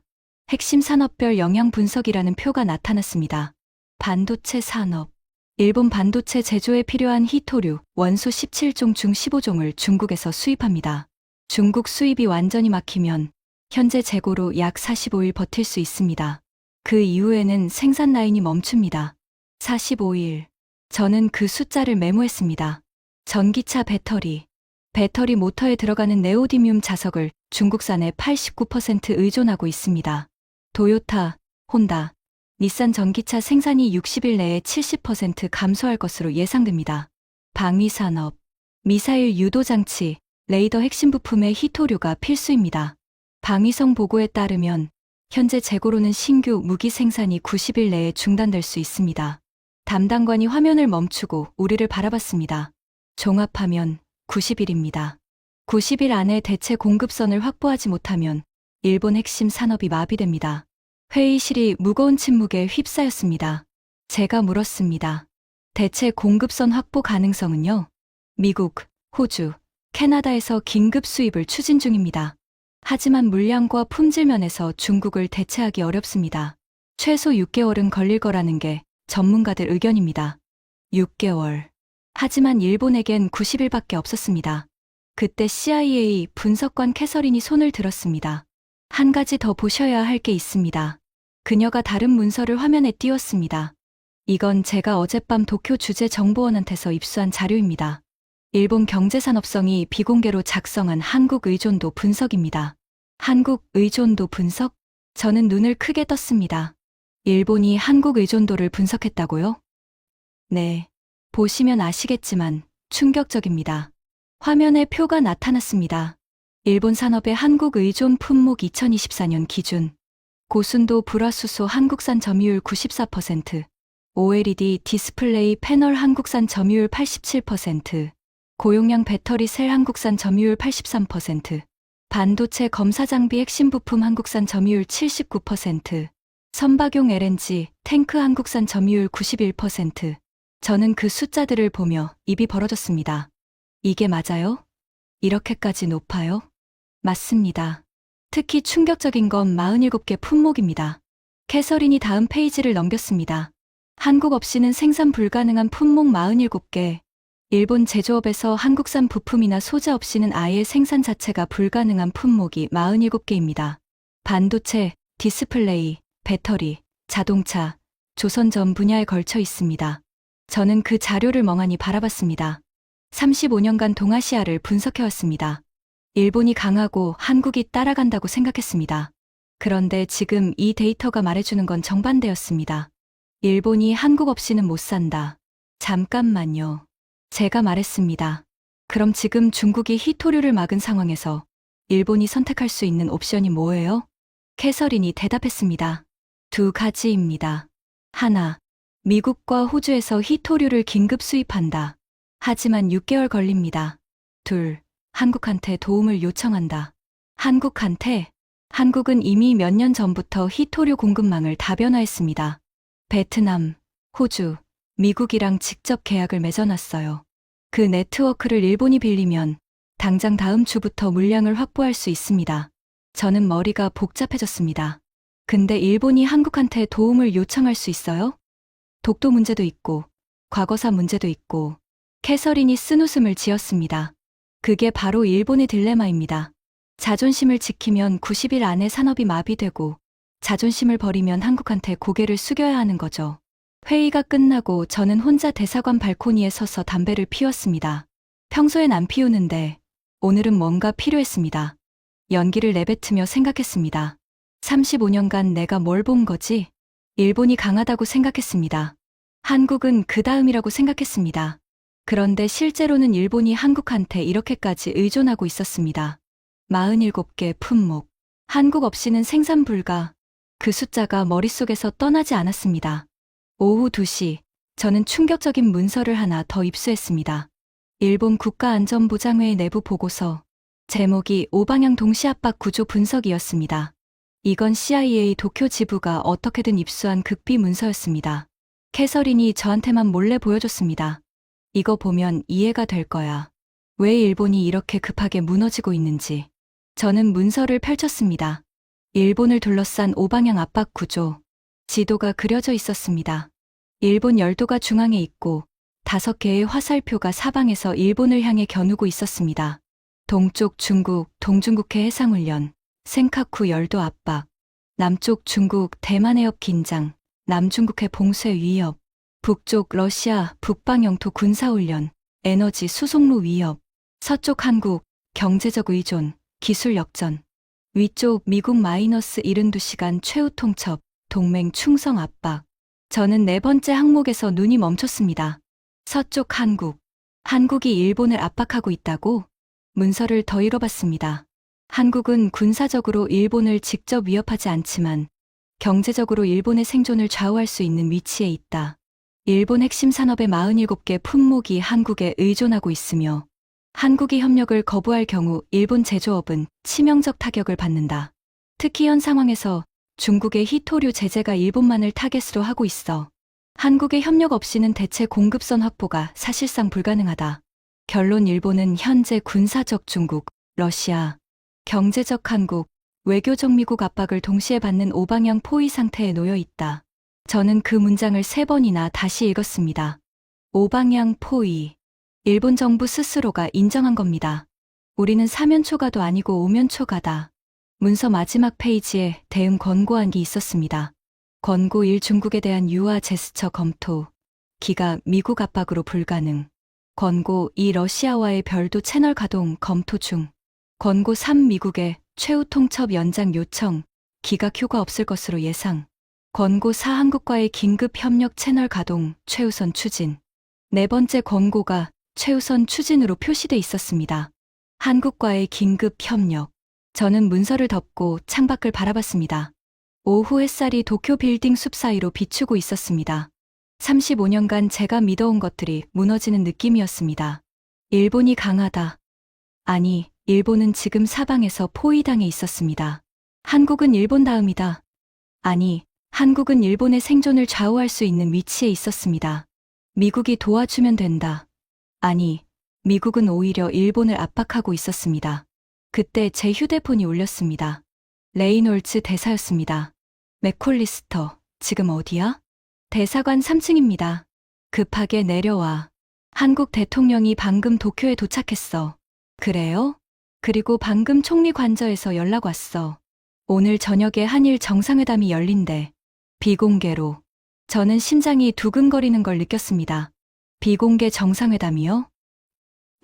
핵심 산업별 영향 분석이라는 표가 나타났습니다. 반도체 산업. 일본 반도체 제조에 필요한 히토류, 원소 17종 중 15종을 중국에서 수입합니다. 중국 수입이 완전히 막히면 현재 재고로 약 45일 버틸 수 있습니다. 그 이후에는 생산 라인이 멈춥니다. 45일. 저는 그 숫자를 메모했습니다. 전기차 배터리. 배터리 모터에 들어가는 네오디뮴 자석을 중국산에 89% 의존하고 있습니다. 도요타, 혼다, 닛산 전기차 생산이 60일 내에 70% 감소할 것으로 예상됩니다. 방위산업, 미사일 유도장치, 레이더 핵심 부품의 히토류가 필수입니다. 방위성 보고에 따르면 현재 재고로는 신규 무기 생산이 90일 내에 중단될 수 있습니다. 담당관이 화면을 멈추고 우리를 바라봤습니다. 종합하면 90일입니다. 90일 안에 대체 공급선을 확보하지 못하면 일본 핵심 산업이 마비됩니다. 회의실이 무거운 침묵에 휩싸였습니다. 제가 물었습니다. 대체 공급선 확보 가능성은요? 미국, 호주, 캐나다에서 긴급 수입을 추진 중입니다. 하지만 물량과 품질 면에서 중국을 대체하기 어렵습니다. 최소 6개월은 걸릴 거라는 게 전문가들 의견입니다. 6개월. 하지만 일본에겐 90일밖에 없었습니다. 그때 CIA 분석관 캐서린이 손을 들었습니다. 한 가지 더 보셔야 할 게 있습니다. 그녀가 다른 문서를 화면에 띄웠습니다. 이건 제가 어젯밤 도쿄 주재정보원한테서 입수한 자료입니다. 일본 경제산업성이 비공개로 작성한 한국 의존도 분석입니다. 한국 의존도 분석? 저는 눈을 크게 떴습니다. 일본이 한국 의존도를 분석했다고요? 네. 보시면 아시겠지만 충격적입니다. 화면에 표가 나타났습니다. 일본 산업의 한국 의존 품목 2024년 기준. 고순도 불화수소 한국산 점유율 94%, OLED 디스플레이 패널 한국산 점유율 87%, 고용량 배터리 셀 한국산 점유율 83%, 반도체 검사 장비 핵심 부품 한국산 점유율 79%, 선박용 LNG 탱크 한국산 점유율 91%. 저는 그 숫자들을 보며 입이 벌어졌습니다. 이게 맞아요? 이렇게까지 높아요? 맞습니다. 특히 충격적인 건 47개 품목입니다. 캐서린이 다음 페이지를 넘겼습니다. 한국 없이는 생산 불가능한 품목 47개. 일본 제조업에서 한국산 부품이나 소재 없이는 아예 생산 자체가 불가능한 품목이 47개입니다. 반도체, 디스플레이, 배터리, 자동차, 조선 전 분야에 걸쳐 있습니다. 저는 그 자료를 멍하니 바라봤습니다. 35년간 동아시아를 분석해왔습니다. 일본이 강하고 한국이 따라간다고 생각했습니다. 그런데 지금 이 데이터가 말해주는 건 정반대였습니다. 일본이 한국 없이는 못 산다. 잠깐만요. 제가 말했습니다. 그럼 지금 중국이 히토류를 막은 상황에서 일본이 선택할 수 있는 옵션이 뭐예요? 캐서린이 대답했습니다. 두 가지입니다. 하나, 미국과 호주에서 히토류를 긴급 수입한다. 하지만 6개월 걸립니다. 둘, 한국한테 도움을 요청한다. 한국한테? 한국은 이미 몇 년 전부터 히토류 공급망을 다변화했습니다. 베트남, 호주, 미국이랑 직접 계약을 맺어놨어요. 그 네트워크를 일본이 빌리면 당장 다음 주부터 물량을 확보할 수 있습니다. 저는 머리가 복잡해졌습니다. 근데 일본이 한국한테 도움을 요청할 수 있어요? 독도 문제도 있고, 과거사 문제도 있고, 캐서린이 쓴웃음을 지었습니다. 그게 바로 일본의 딜레마입니다. 자존심을 지키면 90일 안에 산업이 마비되고, 자존심을 버리면 한국한테 고개를 숙여야 하는 거죠. 회의가 끝나고 저는 혼자 대사관 발코니에 서서 담배를 피웠습니다. 평소엔 안 피우는데, 오늘은 뭔가 필요했습니다. 연기를 내뱉으며 생각했습니다. 35년간 내가 뭘 본 거지? 일본이 강하다고 생각했습니다. 한국은 그 다음이라고 생각했습니다. 그런데 실제로는 일본이 한국한테 이렇게까지 의존하고 있었습니다. 47개 품목. 한국 없이는 생산 불가. 그 숫자가 머릿속에서 떠나지 않았습니다. 오후 2시, 저는 충격적인 문서를 하나 더 입수했습니다. 일본 국가안전보장회의 내부 보고서. 제목이 오방향 동시압박 구조 분석이었습니다. 이건 CIA 도쿄 지부가 어떻게든 입수한 극비 문서였습니다. 캐서린이 저한테만 몰래 보여줬습니다. 이거 보면 이해가 될 거야. 왜 일본이 이렇게 급하게 무너지고 있는지. 저는 문서를 펼쳤습니다. 일본을 둘러싼 오방향 압박 구조. 지도가 그려져 있었습니다. 일본 열도가 중앙에 있고 5개의 화살표가 사방에서 일본을 향해 겨누고 있었습니다. 동쪽 중국, 동중국해 해상훈련, 센카쿠 열도 압박, 남쪽 중국, 대만 해협 긴장, 남중국해 봉쇄 위협, 북쪽 러시아, 북방 영토 군사훈련, 에너지 수송로 위협, 서쪽 한국, 경제적 의존, 기술 역전, 위쪽 미국 마이너스 72시간 최후 통첩, 동맹 충성 압박. 저는 4번째 항목에서 눈이 멈췄습니다. 서쪽 한국. 한국이 일본을 압박하고 있다고? 문서를 더 읽어봤습니다. 한국은 군사적으로 일본을 직접 위협하지 않지만 경제적으로 일본의 생존을 좌우할 수 있는 위치에 있다. 일본 핵심 산업의 47개 품목이 한국에 의존하고 있으며 한국이 협력을 거부할 경우 일본 제조업은 치명적 타격을 받는다. 특히 현 상황에서 중국의 히토류 제재가 일본만을 타겟으로 하고 있어. 한국의 협력 없이는 대체 공급선 확보가 사실상 불가능하다. 결론 일본은 현재 군사적 중국, 러시아, 경제적 한국, 외교적 미국 압박을 동시에 받는 오방향 포위 상태에 놓여 있다. 저는 그 문장을 3번이나 다시 읽었습니다. 오방향 포위. 일본 정부 스스로가 인정한 겁니다. 우리는 사면초가도 아니고 오면초가다. 문서 마지막 페이지에 대응 권고안이 있었습니다. 권고 1 중국에 대한 유화 제스처 검토. 기가 미국 압박으로 불가능. 권고 2 러시아와의 별도 채널 가동 검토 중. 권고 3 미국의 최후 통첩 연장 요청. 기각 효과 없을 것으로 예상. 권고 4 한국과의 긴급 협력 채널 가동 최우선 추진. 4번째 권고가 최우선 추진으로 표시돼 있었습니다. 한국과의 긴급 협력. 저는 문서를 덮고 창밖을 바라봤습니다. 오후 햇살이 도쿄 빌딩 숲 사이로 비추고 있었습니다. 35년간 제가 믿어온 것들이 무너지는 느낌이었습니다. 일본이 강하다. 아니, 일본은 지금 사방에서 포위당해 있었습니다. 한국은 일본 다음이다. 아니, 한국은 일본의 생존을 좌우할 수 있는 위치에 있었습니다. 미국이 도와주면 된다. 아니, 미국은 오히려 일본을 압박하고 있었습니다. 그때 제 휴대폰이 울렸습니다. 레이놀츠 대사였습니다. 맥콜리스터, 지금 어디야? 대사관 3층입니다. 급하게 내려와. 한국 대통령이 방금 도쿄에 도착했어. 그래요? 그리고 방금 총리 관저에서 연락 왔어. 오늘 저녁에 한일 정상회담이 열린대. 비공개로. 저는 심장이 두근거리는 걸 느꼈습니다. 비공개 정상회담이요?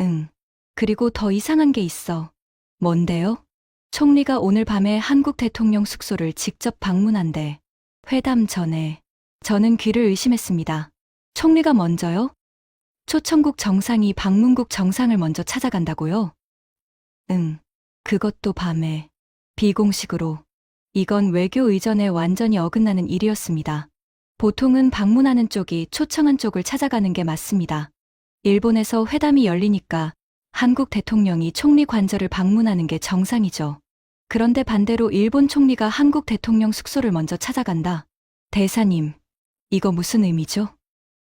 응. 그리고 더 이상한 게 있어. 뭔데요? 총리가 오늘 밤에 한국 대통령 숙소를 직접 방문한대. 회담 전에. 저는 귀를 의심했습니다. 총리가 먼저요? 초청국 정상이 방문국 정상을 먼저 찾아간다고요? 응. 그것도 밤에. 비공식으로. 이건 외교 의전에 완전히 어긋나는 일이었습니다. 보통은 방문하는 쪽이 초청한 쪽을 찾아가는 게 맞습니다. 일본에서 회담이 열리니까 한국 대통령이 총리 관저를 방문하는 게 정상이죠. 그런데 반대로 일본 총리가 한국 대통령 숙소를 먼저 찾아간다. 대사님, 이거 무슨 의미죠?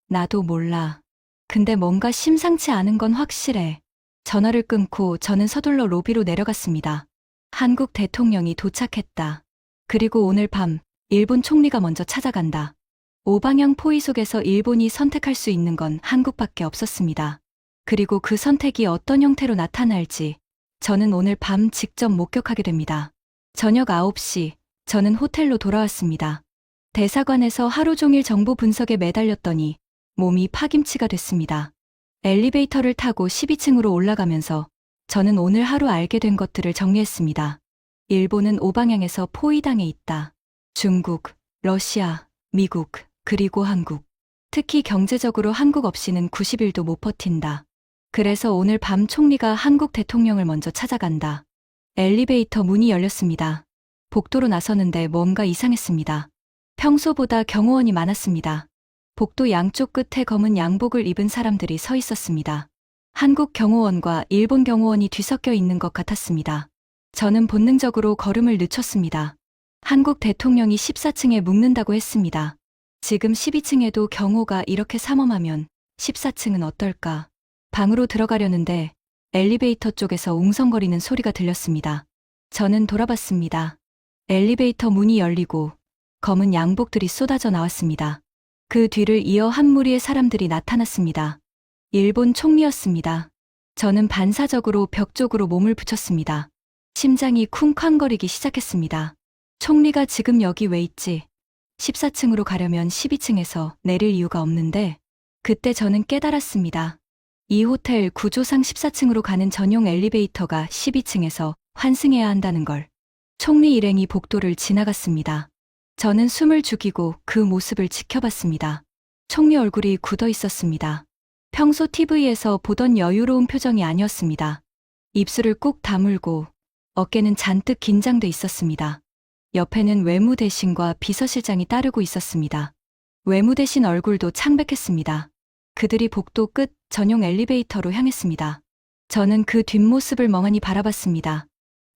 나도 몰라. 근데 뭔가 심상치 않은 건 확실해. 전화를 끊고 저는 서둘러 로비로 내려갔습니다. 한국 대통령이 도착했다. 그리고 오늘 밤 일본 총리가 먼저 찾아간다. 오방향 포위 속에서 일본이 선택할 수 있는 건 한국밖에 없었습니다. 그리고 그 선택이 어떤 형태로 나타날지 저는 오늘 밤 직접 목격하게 됩니다. 저녁 9시, 저는 호텔로 돌아왔습니다. 대사관에서 하루 종일 정보 분석에 매달렸더니 몸이 파김치가 됐습니다. 엘리베이터를 타고 12층으로 올라가면서 저는 오늘 하루 알게 된 것들을 정리했습니다. 일본은 오방향에서 포위당해 있다. 중국, 러시아, 미국, 그리고 한국. 특히 경제적으로 한국 없이는 90일도 못 버틴다. 그래서 오늘 밤 총리가 한국 대통령을 먼저 찾아간다. 엘리베이터 문이 열렸습니다. 복도로 나서는데 뭔가 이상했습니다. 평소보다 경호원이 많았습니다. 복도 양쪽 끝에 검은 양복을 입은 사람들이 서 있었습니다. 한국 경호원과 일본 경호원이 뒤섞여 있는 것 같았습니다. 저는 본능적으로 걸음을 늦췄습니다. 한국 대통령이 14층에 묵는다고 했습니다. 지금 12층에도 경호가 이렇게 삼엄하면 14층은 어떨까? 방으로 들어가려는데 엘리베이터 쪽에서 웅성거리는 소리가 들렸습니다. 저는 돌아봤습니다. 엘리베이터 문이 열리고 검은 양복들이 쏟아져 나왔습니다. 그 뒤를 이어 한 무리의 사람들이 나타났습니다. 일본 총리였습니다. 저는 반사적으로 벽 쪽으로 몸을 붙였습니다. 심장이 쿵쾅거리기 시작했습니다. 총리가 지금 여기 왜 있지? 14층으로 가려면 12층에서 내릴 이유가 없는데 그때 저는 깨달았습니다. 이 호텔 구조상 14층으로 가는 전용 엘리베이터가 12층에서 환승해야 한다는 걸. 총리 일행이 복도를 지나갔습니다. 저는 숨을 죽이고 그 모습을 지켜봤습니다. 총리 얼굴이 굳어 있었습니다. 평소 TV에서 보던 여유로운 표정이 아니었습니다. 입술을 꾹 다물고 어깨는 잔뜩 긴장돼 있었습니다. 옆에는 외무대신과 비서실장이 따르고 있었습니다. 외무대신 얼굴도 창백했습니다. 그들이 복도 끝 전용 엘리베이터로 향했습니다. 저는 그 뒷모습을 멍하니 바라봤습니다.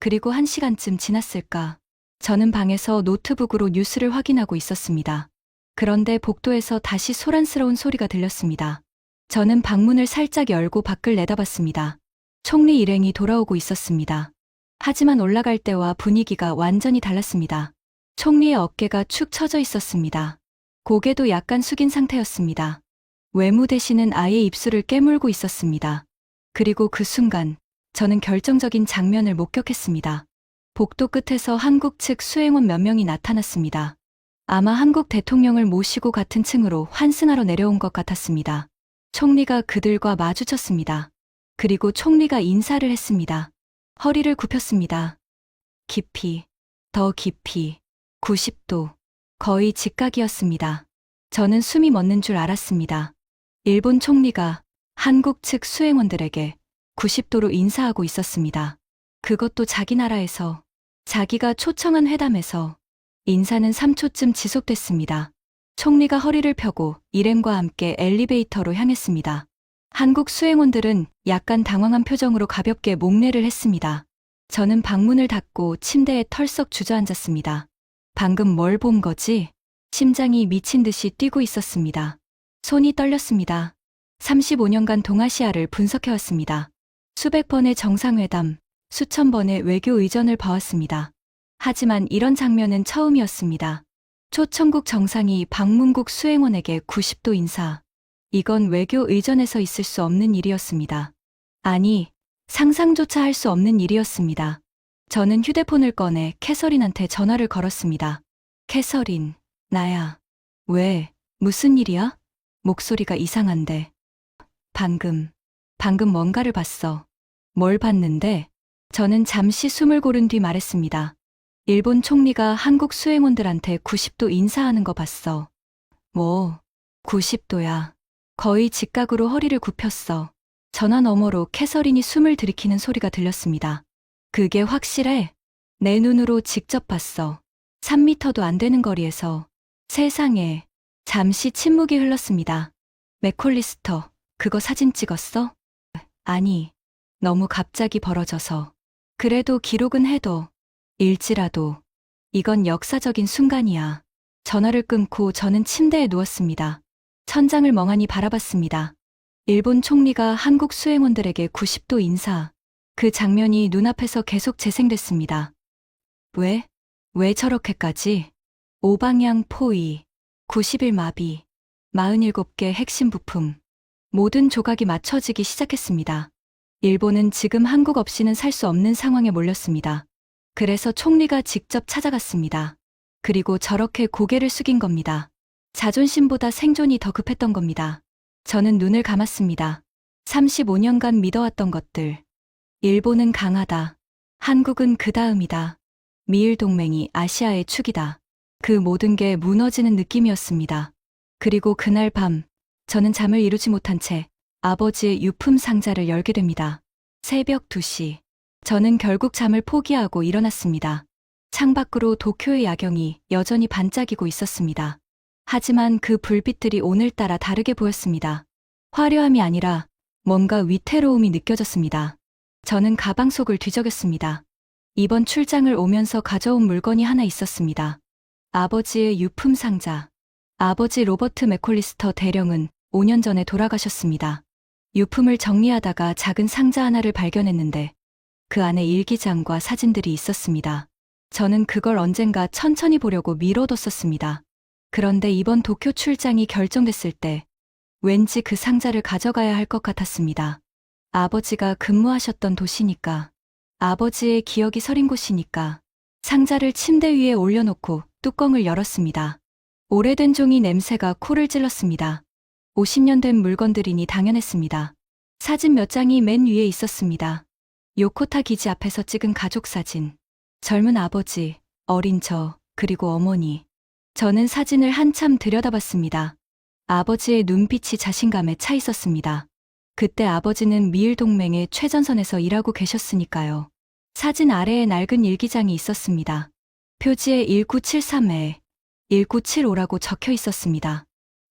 그리고 1시간쯤 지났을까. 저는 방에서 노트북으로 뉴스를 확인하고 있었습니다. 그런데 복도에서 다시 소란스러운 소리가 들렸습니다. 저는 방문을 살짝 열고 밖을 내다봤습니다. 총리 일행이 돌아오고 있었습니다. 하지만 올라갈 때와 분위기가 완전히 달랐습니다. 총리의 어깨가 축 처져 있었습니다. 고개도 약간 숙인 상태였습니다. 외무대신은 아예 입술을 깨물고 있었습니다. 그리고 그 순간 저는 결정적인 장면을 목격했습니다. 복도 끝에서 한국 측 수행원 몇 명이 나타났습니다. 아마 한국 대통령을 모시고 같은 층으로 환승하러 내려온 것 같았습니다. 총리가 그들과 마주쳤습니다. 그리고 총리가 인사를 했습니다. 허리를 굽혔습니다. 깊이, 더 깊이, 90도, 거의 직각이었습니다. 저는 숨이 멎는 줄 알았습니다. 일본 총리가 한국 측 수행원들에게 90도로 인사하고 있었습니다. 그것도 자기 나라에서, 자기가 초청한 회담에서. 인사는 3초쯤 지속됐습니다. 총리가 허리를 펴고 일행과 함께 엘리베이터로 향했습니다. 한국 수행원들은 약간 당황한 표정으로 가볍게 목례를 했습니다. 저는 방문을 닫고 침대에 털썩 주저앉았습니다. 방금 뭘 본 거지? 심장이 미친 듯이 뛰고 있었습니다. 손이 떨렸습니다. 35년간 동아시아를 분석해왔습니다. 수백 번의 정상회담, 수천 번의 외교 의전을 봐왔습니다. 하지만 이런 장면은 처음이었습니다. 초청국 정상이 방문국 수행원에게 90도 인사. 이건 외교 의전에서 있을 수 없는 일이었습니다. 아니, 상상조차 할 수 없는 일이었습니다. 저는 휴대폰을 꺼내 캐서린한테 전화를 걸었습니다. 캐서린, 나야. 왜? 무슨 일이야? 목소리가 이상한데. 방금 뭔가를 봤어. 뭘 봤는데? 저는 잠시 숨을 고른 뒤 말했습니다. 일본 총리가 한국 수행원들한테 90도 인사하는 거 봤어. 뭐, 90도야. 거의 직각으로 허리를 굽혔어. 전화 너머로 캐서린이 숨을 들이키는 소리가 들렸습니다. 그게 확실해? 내 눈으로 직접 봤어. 3미터도 안 되는 거리에서 세상에 잠시 침묵이 흘렀습니다. 맥콜리스터, 그거 사진 찍었어? 아니, 너무 갑자기 벌어져서. 그래도 기록은 해도, 일지라도. 이건 역사적인 순간이야. 전화를 끊고 저는 침대에 누웠습니다. 천장을 멍하니 바라봤습니다. 일본 총리가 한국 수행원들에게 90도 인사. 그 장면이 눈앞에서 계속 재생됐습니다. 왜 저렇게까지? 오방향 포위, 90일 마비, 47개 핵심 부품. 모든 조각이 맞춰지기 시작했습니다. 일본은 지금 한국 없이는 살 수 없는 상황에 몰렸습니다. 그래서 총리가 직접 찾아갔습니다. 그리고 저렇게 고개를 숙인 겁니다. 자존심보다 생존이 더 급했던 겁니다. 저는 눈을 감았습니다. 35년간 믿어왔던 것들. 일본은 강하다. 한국은 그 다음이다. 미일 동맹이 아시아의 축이다. 그 모든 게 무너지는 느낌이었습니다. 그리고 그날 밤, 저는 잠을 이루지 못한 채 아버지의 유품 상자를 열게 됩니다. 새벽 2시. 저는 결국 잠을 포기하고 일어났습니다. 창밖으로 도쿄의 야경이 여전히 반짝이고 있었습니다. 하지만 그 불빛들이 오늘따라 다르게 보였습니다. 화려함이 아니라 뭔가 위태로움이 느껴졌습니다. 저는 가방 속을 뒤적였습니다. 이번 출장을 오면서 가져온 물건이 하나 있었습니다. 아버지의 유품 상자. 아버지 로버트 맥콜리스터 대령은 5년 전에 돌아가셨습니다. 유품을 정리하다가 작은 상자 하나를 발견했는데 그 안에 일기장과 사진들이 있었습니다. 저는 그걸 언젠가 천천히 보려고 미뤄뒀었습니다. 그런데 이번 도쿄 출장이 결정됐을 때 왠지 그 상자를 가져가야 할 것 같았습니다. 아버지가 근무하셨던 도시니까, 아버지의 기억이 서린 곳이니까. 상자를 침대 위에 올려놓고 뚜껑을 열었습니다. 오래된 종이 냄새가 코를 찔렀습니다. 50년 된 물건들이니 당연했습니다. 사진 몇 장이 맨 위에 있었습니다. 요코타 기지 앞에서 찍은 가족 사진. 젊은 아버지, 어린 저, 그리고 어머니. 저는 사진을 한참 들여다봤습니다. 아버지의 눈빛이 자신감에 차 있었습니다. 그때 아버지는 미일 동맹의 최전선에서 일하고 계셨으니까요. 사진 아래에 낡은 일기장이 있었습니다. 표지에 1973에 1975라고 적혀 있었습니다.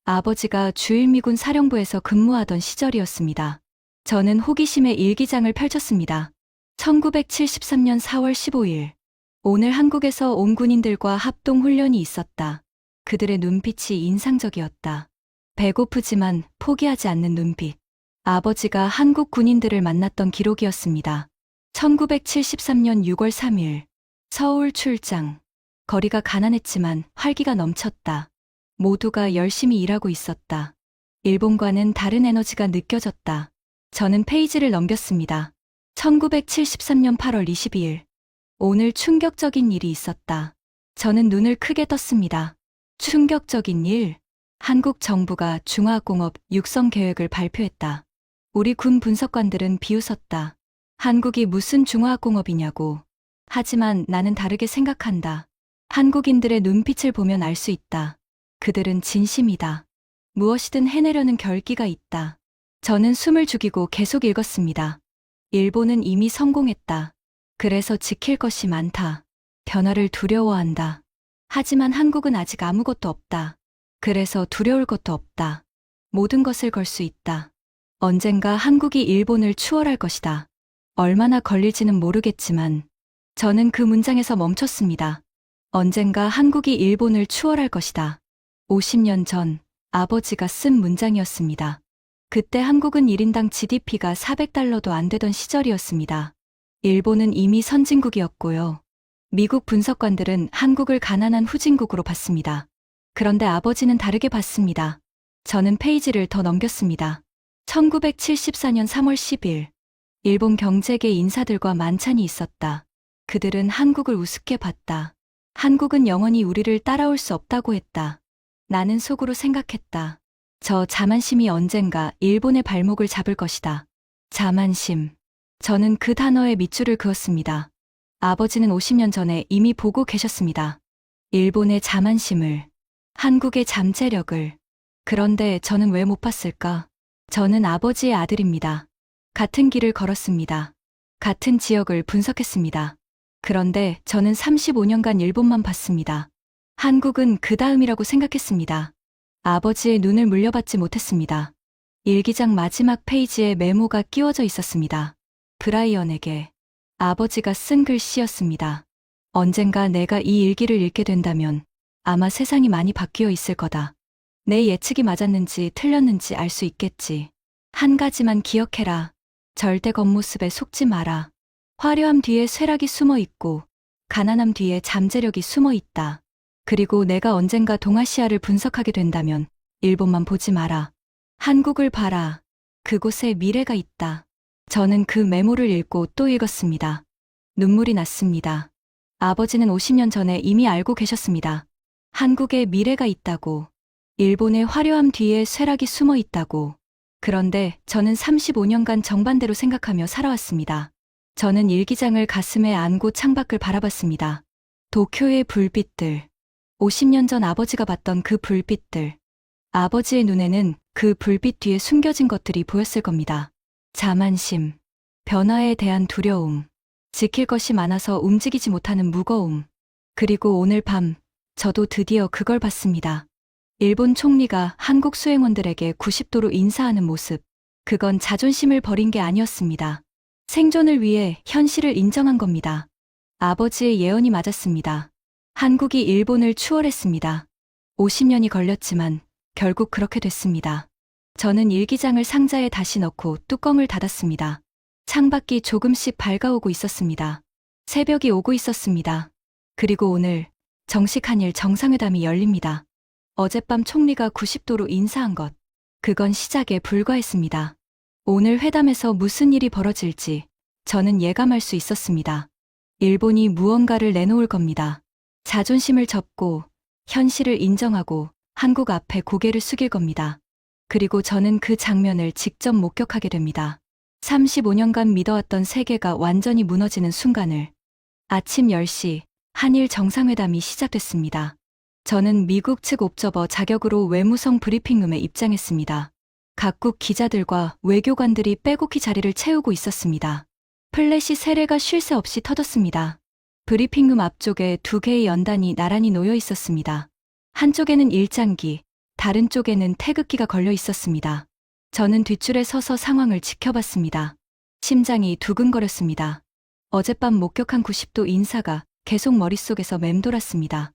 아버지가 주일미군 사령부에서 근무하던 시절이었습니다. 저는 호기심에 일기장을 펼쳤습니다. 1973년 4월 15일. 오늘 한국에서 온 군인들과 합동훈련이 있었다. 그들의 눈빛이 인상적이었다. 배고프지만 포기하지 않는 눈빛. 아버지가 한국 군인들을 만났던 기록이었습니다. 1973년 6월 3일. 서울 출장. 거리가 가난했지만 활기가 넘쳤다. 모두가 열심히 일하고 있었다. 일본과는 다른 에너지가 느껴졌다. 저는 페이지를 넘겼습니다. 1973년 8월 22일. 오늘 충격적인 일이 있었다. 저는 눈을 크게 떴습니다. 충격적인 일? 한국 정부가 중화공업 육성 계획을 발표했다. 우리 군 분석관들은 비웃었다. 한국이 무슨 중화공업이냐고. 하지만 나는 다르게 생각한다. 한국인들의 눈빛을 보면 알 수 있다. 그들은 진심이다. 무엇이든 해내려는 결기가 있다. 저는 숨을 죽이고 계속 읽었습니다. 일본은 이미 성공했다. 그래서 지킬 것이 많다. 변화를 두려워한다. 하지만 한국은 아직 아무것도 없다. 그래서 두려울 것도 없다. 모든 것을 걸 수 있다. 언젠가 한국이 일본을 추월할 것이다. 얼마나 걸릴지는 모르겠지만 저는 그 문장에서 멈췄습니다. 언젠가 한국이 일본을 추월할 것이다. 50년 전 아버지가 쓴 문장이었습니다. 그때 한국은 1인당 GDP가 400달러도 안 되던 시절이었습니다. 일본은 이미 선진국이었고요. 미국 분석관들은 한국을 가난한 후진국으로 봤습니다. 그런데 아버지는 다르게 봤습니다. 저는 페이지를 더 넘겼습니다. 1974년 3월 10일. 일본 경제계 인사들과 만찬이 있었다. 그들은 한국을 우습게 봤다. 한국은 영원히 우리를 따라올 수 없다고 했다. 나는 속으로 생각했다. 저 자만심이 언젠가 일본의 발목을 잡을 것이다. 자만심. 저는 그 단어에 밑줄을 그었습니다. 아버지는 50년 전에 이미 보고 계셨습니다. 일본의 자만심을, 한국의 잠재력을. 그런데 저는 왜 못 봤을까? 저는 아버지의 아들입니다. 같은 길을 걸었습니다. 같은 지역을 분석했습니다. 그런데 저는 35년간 일본만 봤습니다. 한국은 그 다음이라고 생각했습니다. 아버지의 눈을 물려받지 못했습니다. 일기장 마지막 페이지에 메모가 끼워져 있었습니다. 브라이언에게. 아버지가 쓴 글씨였습니다. 언젠가 내가 이 일기를 읽게 된다면 아마 세상이 많이 바뀌어 있을 거다. 내 예측이 맞았는지 틀렸는지 알 수 있겠지. 한 가지만 기억해라. 절대 겉모습에 속지 마라. 화려함 뒤에 쇠락이 숨어 있고 가난함 뒤에 잠재력이 숨어 있다. 그리고 내가 언젠가 동아시아를 분석하게 된다면 일본만 보지 마라. 한국을 봐라. 그곳에 미래가 있다. 저는 그 메모를 읽고 또 읽었습니다. 눈물이 났습니다. 아버지는 50년 전에 이미 알고 계셨습니다. 한국에 미래가 있다고. 일본의 화려함 뒤에 쇠락이 숨어 있다고. 그런데 저는 35년간 정반대로 생각하며 살아왔습니다. 저는 일기장을 가슴에 안고 창밖을 바라봤습니다. 도쿄의 불빛들. 50년 전 아버지가 봤던 그 불빛들. 아버지의 눈에는 그 불빛 뒤에 숨겨진 것들이 보였을 겁니다. 자만심, 변화에 대한 두려움, 지킬 것이 많아서 움직이지 못하는 무거움. 그리고 오늘 밤, 저도 드디어 그걸 봤습니다. 일본 총리가 한국 수행원들에게 90도로 인사하는 모습. 그건 자존심을 버린 게 아니었습니다. 생존을 위해 현실을 인정한 겁니다. 아버지의 예언이 맞았습니다. 한국이 일본을 추월했습니다. 50년이 걸렸지만 결국 그렇게 됐습니다. 저는 일기장을 상자에 다시 넣고 뚜껑을 닫았습니다. 창밖이 조금씩 밝아오고 있었습니다. 새벽이 오고 있었습니다. 그리고 오늘 정식 한일 정상회담이 열립니다. 어젯밤 총리가 90도로 인사한 것. 그건 시작에 불과했습니다. 오늘 회담에서 무슨 일이 벌어질지 저는 예감할 수 있었습니다. 일본이 무언가를 내놓을 겁니다. 자존심을 접고 현실을 인정하고 한국 앞에 고개를 숙일 겁니다. 그리고 저는 그 장면을 직접 목격하게 됩니다. 35년간 믿어왔던 세계가 완전히 무너지는 순간을. 아침 10시 한일 정상회담이 시작됐습니다. 저는 미국 측 옵저버 자격으로 외무성 브리핑룸에 입장했습니다. 각국 기자들과 외교관들이 빼곡히 자리를 채우고 있었습니다. 플래시 세례가 쉴 새 없이 터졌습니다. 브리핑룸 앞쪽에 두 개의 연단이 나란히 놓여 있었습니다. 한쪽에는 일장기, 다른 쪽에는 태극기가 걸려 있었습니다. 저는 뒷줄에 서서 상황을 지켜봤습니다. 심장이 두근거렸습니다. 어젯밤 목격한 90도 인사가 계속 머릿속에서 맴돌았습니다.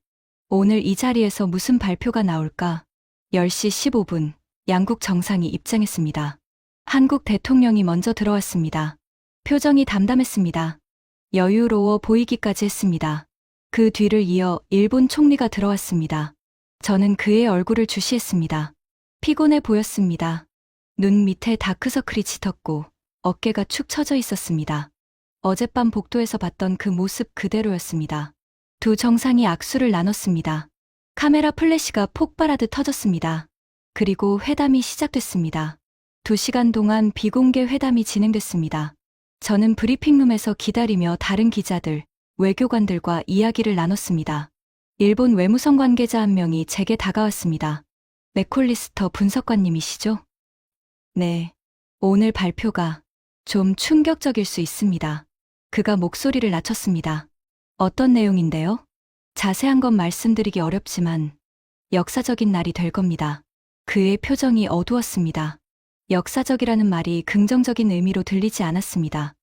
오늘 이 자리에서 무슨 발표가 나올까? 10시 15분, 양국 정상이 입장했습니다. 한국 대통령이 먼저 들어왔습니다. 표정이 담담했습니다. 여유로워 보이기까지 했습니다. 그 뒤를 이어 일본 총리가 들어왔습니다. 저는 그의 얼굴을 주시했습니다. 피곤해 보였습니다. 눈 밑에 다크서클이 짙었고 어깨가 축 처져 있었습니다. 어젯밤 복도에서 봤던 그 모습 그대로였습니다. 두 정상이 악수를 나눴습니다. 카메라 플래시가 폭발하듯 터졌습니다. 그리고 회담이 시작됐습니다. 2시간 동안 비공개 회담이 진행됐습니다. 저는 브리핑룸에서 기다리며 다른 기자들, 외교관들과 이야기를 나눴습니다. 일본 외무성 관계자 한 명이 제게 다가왔습니다. 맥콜리스터 분석관님이시죠? 네. 오늘 발표가 좀 충격적일 수 있습니다. 그가 목소리를 낮췄습니다. 어떤 내용인데요? 자세한 건 말씀드리기 어렵지만 역사적인 날이 될 겁니다. 그의 표정이 어두웠습니다. 역사적이라는 말이 긍정적인 의미로 들리지 않았습니다.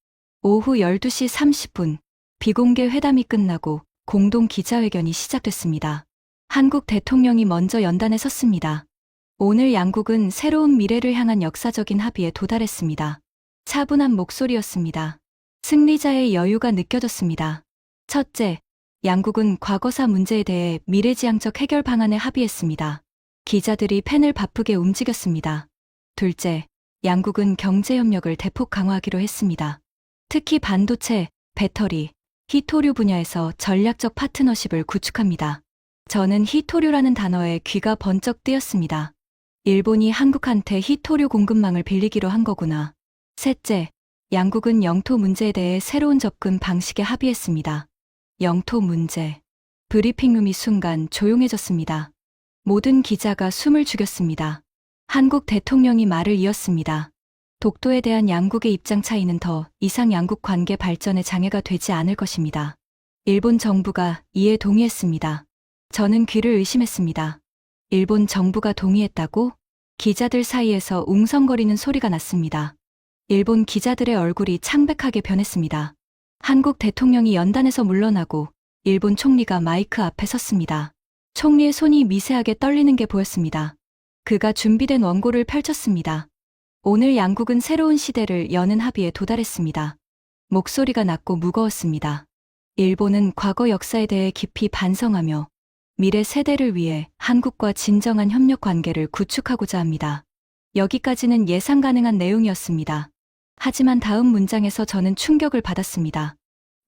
오후 12시 30분, 비공개 회담이 끝나고 공동 기자회견이 시작됐습니다. 한국 대통령이 먼저 연단에 섰습니다. 오늘 양국은 새로운 미래를 향한 역사적인 합의에 도달했습니다. 차분한 목소리였습니다. 승리자의 여유가 느껴졌습니다. 첫째, 양국은 과거사 문제에 대해 미래지향적 해결 방안에 합의했습니다. 기자들이 펜을 바쁘게 움직였습니다. 둘째, 양국은 경제협력을 대폭 강화하기로 했습니다. 특히 반도체, 배터리, 히토류 분야에서 전략적 파트너십을 구축합니다. 저는 히토류라는 단어에 귀가 번쩍 뜨였습니다. 일본이 한국한테 히토류 공급망을 빌리기로 한 거구나. 셋째, 양국은 영토 문제에 대해 새로운 접근 방식에 합의했습니다. 영토 문제. 브리핑룸이 순간 조용해졌습니다. 모든 기자가 숨을 죽였습니다. 한국 대통령이 말을 이었습니다. 독도에 대한 양국의 입장 차이는 더 이상 양국 관계 발전에 장애가 되지 않을 것입니다. 일본 정부가 이에 동의했습니다. 저는 귀를 의심했습니다. 일본 정부가 동의했다고? 기자들 사이에서 웅성거리는 소리가 났습니다. 일본 기자들의 얼굴이 창백하게 변했습니다. 한국 대통령이 연단에서 물러나고 일본 총리가 마이크 앞에 섰습니다. 총리의 손이 미세하게 떨리는 게 보였습니다. 그가 준비된 원고를 펼쳤습니다. 오늘 양국은 새로운 시대를 여는 합의에 도달했습니다. 목소리가 낮고 무거웠습니다. 일본은 과거 역사에 대해 깊이 반성하며 미래 세대를 위해 한국과 진정한 협력 관계를 구축하고자 합니다. 여기까지는 예상 가능한 내용이었습니다. 하지만 다음 문장에서 저는 충격을 받았습니다.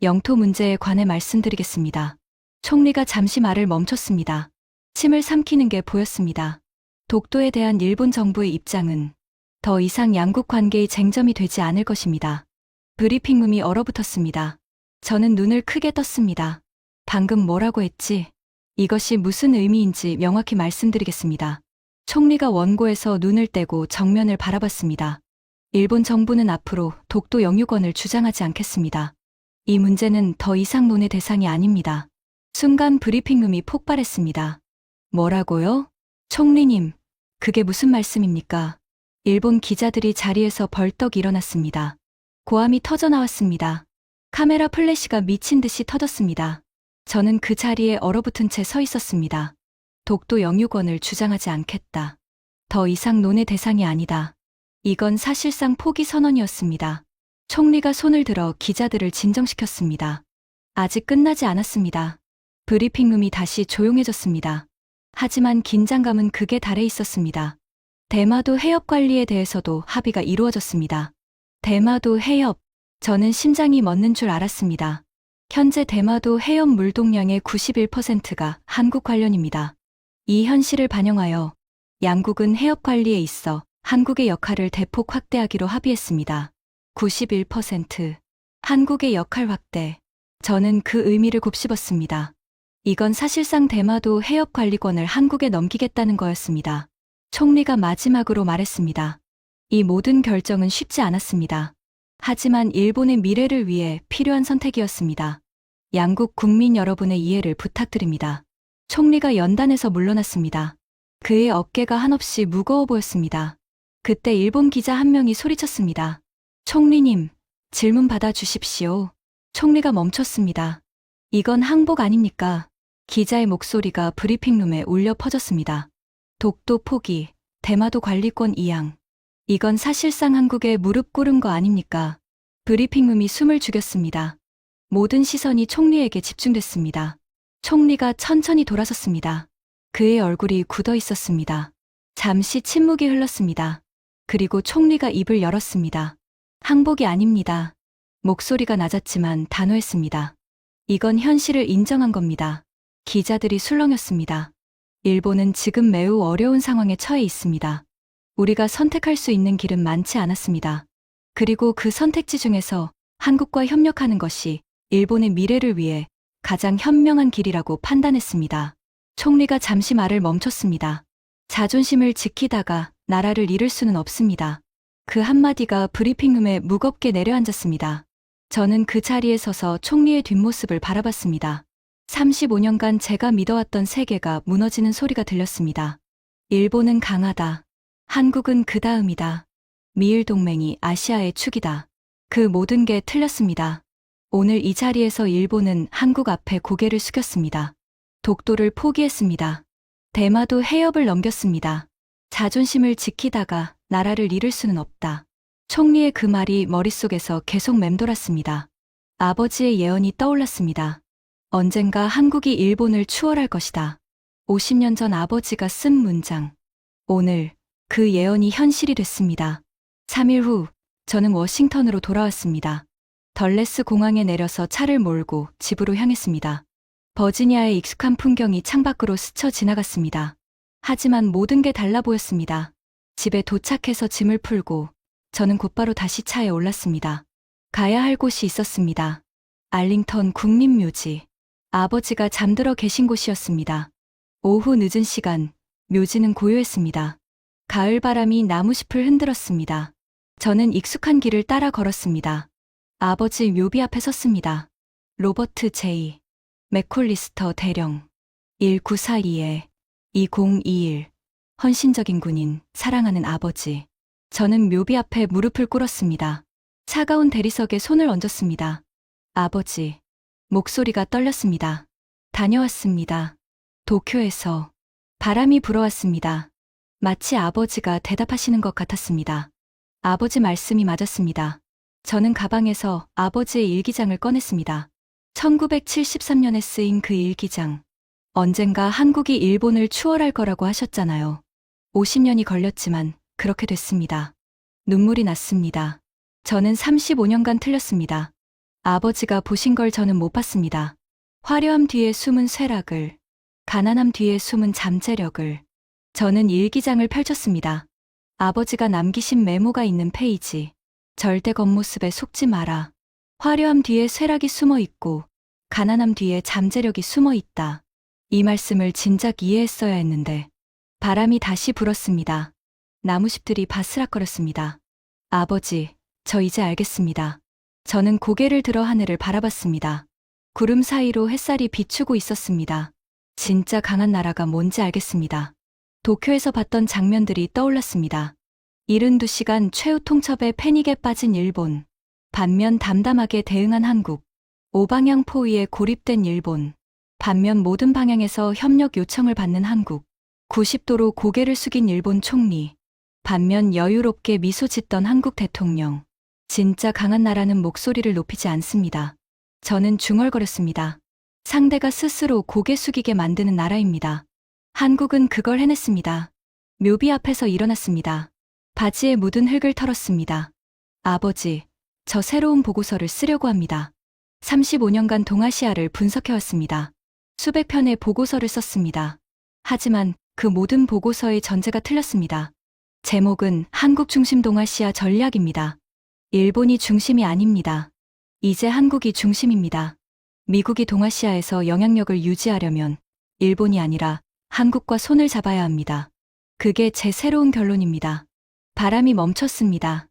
영토 문제에 관해 말씀드리겠습니다. 총리가 잠시 말을 멈췄습니다. 침을 삼키는 게 보였습니다. 독도에 대한 일본 정부의 입장은 더 이상 양국 관계의 쟁점이 되지 않을 것입니다. 브리핑룸이 얼어붙었습니다. 저는 눈을 크게 떴습니다. 방금 뭐라고 했지? 이것이 무슨 의미인지 명확히 말씀드리겠습니다. 총리가 원고에서 눈을 떼고 정면을 바라봤습니다. 일본 정부는 앞으로 독도 영유권을 주장하지 않겠습니다. 이 문제는 더 이상 논의 대상이 아닙니다. 순간 브리핑룸이 폭발했습니다. 뭐라고요? 총리님, 그게 무슨 말씀입니까? 일본 기자들이 자리에서 벌떡 일어났습니다. 고함이 터져나왔습니다. 카메라 플래시가 미친 듯이 터졌습니다. 저는 그 자리에 얼어붙은 채 서 있었습니다. 독도 영유권을 주장하지 않겠다. 더 이상 논의 대상이 아니다. 이건 사실상 포기 선언이었습니다. 총리가 손을 들어 기자들을 진정시켰습니다. 아직 끝나지 않았습니다. 브리핑룸이 다시 조용해졌습니다. 하지만 긴장감은 극에 달해 있었습니다. 대마도 해협 관리에 대해서도 합의가 이루어졌습니다. 대마도 해협, 저는 심장이 멎는 줄 알았습니다. 현재 대마도 해협 물동량의 91%가 한국 관련입니다. 이 현실을 반영하여 양국은 해협 관리에 있어 한국의 역할을 대폭 확대하기로 합의했습니다. 91%. 한국의 역할 확대. 저는 그 의미를 곱씹었습니다. 이건 사실상 대마도 해협 관리권을 한국에 넘기겠다는 거였습니다. 총리가 마지막으로 말했습니다. 이 모든 결정은 쉽지 않았습니다. 하지만 일본의 미래를 위해 필요한 선택이었습니다. 양국 국민 여러분의 이해를 부탁드립니다. 총리가 연단에서 물러났습니다. 그의 어깨가 한없이 무거워 보였습니다. 그때 일본 기자 한 명이 소리쳤습니다. 총리님, 질문 받아주십시오. 총리가 멈췄습니다. 이건 항복 아닙니까? 기자의 목소리가 브리핑룸에 울려 퍼졌습니다. 독도 포기, 대마도 관리권 이양. 이건 사실상 한국에 무릎 꿇은 거 아닙니까? 브리핑룸이 숨을 죽였습니다. 모든 시선이 총리에게 집중됐습니다. 총리가 천천히 돌아섰습니다. 그의 얼굴이 굳어 있었습니다. 잠시 침묵이 흘렀습니다. 그리고 총리가 입을 열었습니다. 항복이 아닙니다. 목소리가 낮았지만 단호했습니다. 이건 현실을 인정한 겁니다. 기자들이 술렁였습니다. 일본은 지금 매우 어려운 상황에 처해 있습니다. 우리가 선택할 수 있는 길은 많지 않았습니다. 그리고 그 선택지 중에서 한국과 협력하는 것이 일본의 미래를 위해 가장 현명한 길이라고 판단했습니다. 총리가 잠시 말을 멈췄습니다. 자존심을 지키다가 나라를 잃을 수는 없습니다. 그 한마디가 브리핑룸에 무겁게 내려앉았습니다. 저는 그 자리에 서서 총리의 뒷모습을 바라봤습니다. 35년간 제가 믿어왔던 세계가 무너지는 소리가 들렸습니다. 일본은 강하다. 한국은 그 다음이다. 미일 동맹이 아시아의 축이다. 그 모든 게 틀렸습니다. 오늘 이 자리에서 일본은 한국 앞에 고개를 숙였습니다. 독도를 포기했습니다. 대마도 해협을 넘겼습니다. 자존심을 지키다가 나라를 잃을 수는 없다. 총리의 그 말이 머릿속에서 계속 맴돌았습니다. 아버지의 예언이 떠올랐습니다. 언젠가 한국이 일본을 추월할 것이다. 50년 전 아버지가 쓴 문장. 오늘 그 예언이 현실이 됐습니다. 3일 후 저는 워싱턴으로 돌아왔습니다. 덜레스 공항에 내려서 차를 몰고 집으로 향했습니다. 버지니아의 익숙한 풍경이 창밖으로 스쳐 지나갔습니다. 하지만 모든 게 달라 보였습니다. 집에 도착해서 짐을 풀고 저는 곧바로 다시 차에 올랐습니다. 가야 할 곳이 있었습니다. 알링턴 국립묘지. 아버지가 잠들어 계신 곳이었습니다. 오후 늦은 시간, 묘지는 고요했습니다. 가을바람이 나무숲을 흔들었습니다. 저는 익숙한 길을 따라 걸었습니다. 아버지 묘비 앞에 섰습니다. 로버트 제이. 맥콜리스터 대령 1942-2021 헌신적인 군인, 사랑하는 아버지. 저는 묘비 앞에 무릎을 꿇었습니다. 차가운 대리석에 손을 얹었습니다. 아버지. 목소리가 떨렸습니다. 다녀왔습니다. 도쿄에서. 바람이 불어왔습니다. 마치 아버지가 대답하시는 것 같았습니다. 아버지 말씀이 맞았습니다. 저는 가방에서 아버지의 일기장을 꺼냈습니다. 1973년에 쓰인 그 일기장. 언젠가 한국이 일본을 추월할 거라고 하셨잖아요. 50년이 걸렸지만 그렇게 됐습니다. 눈물이 났습니다. 저는 35년간 틀렸습니다. 아버지가 보신 걸 저는 못 봤습니다. 화려함 뒤에 숨은 쇠락을, 가난함 뒤에 숨은 잠재력을. 저는 일기장을 펼쳤습니다. 아버지가 남기신 메모가 있는 페이지. 절대 겉모습에 속지 마라. 화려함 뒤에 쇠락이 숨어 있고, 가난함 뒤에 잠재력이 숨어 있다. 이 말씀을 진작 이해했어야 했는데, 바람이 다시 불었습니다. 나무잎들이 바스락거렸습니다. 아버지, 저 이제 알겠습니다. 저는 고개를 들어 하늘을 바라봤습니다. 구름 사이로 햇살이 비추고 있었습니다. 진짜 강한 나라가 뭔지 알겠습니다. 도쿄에서 봤던 장면들이 떠올랐습니다. 72시간 최후 통첩에 패닉에 빠진 일본. 반면 담담하게 대응한 한국. 오방향 포위에 고립된 일본. 반면 모든 방향에서 협력 요청을 받는 한국. 90도로 고개를 숙인 일본 총리. 반면 여유롭게 미소 짓던 한국 대통령. 진짜 강한 나라는 목소리를 높이지 않습니다. 저는 중얼거렸습니다. 상대가 스스로 고개 숙이게 만드는 나라입니다. 한국은 그걸 해냈습니다. 묘비 앞에서 일어났습니다. 바지에 묻은 흙을 털었습니다. 아버지, 저 새로운 보고서를 쓰려고 합니다. 35년간 동아시아를 분석해왔습니다. 수백 편의 보고서를 썼습니다. 하지만 그 모든 보고서의 전제가 틀렸습니다. 제목은 한국 중심 동아시아 전략입니다. 일본이 중심이 아닙니다. 이제 한국이 중심입니다. 미국이 동아시아에서 영향력을 유지하려면 일본이 아니라 한국과 손을 잡아야 합니다. 그게 제 새로운 결론입니다. 바람이 멈췄습니다.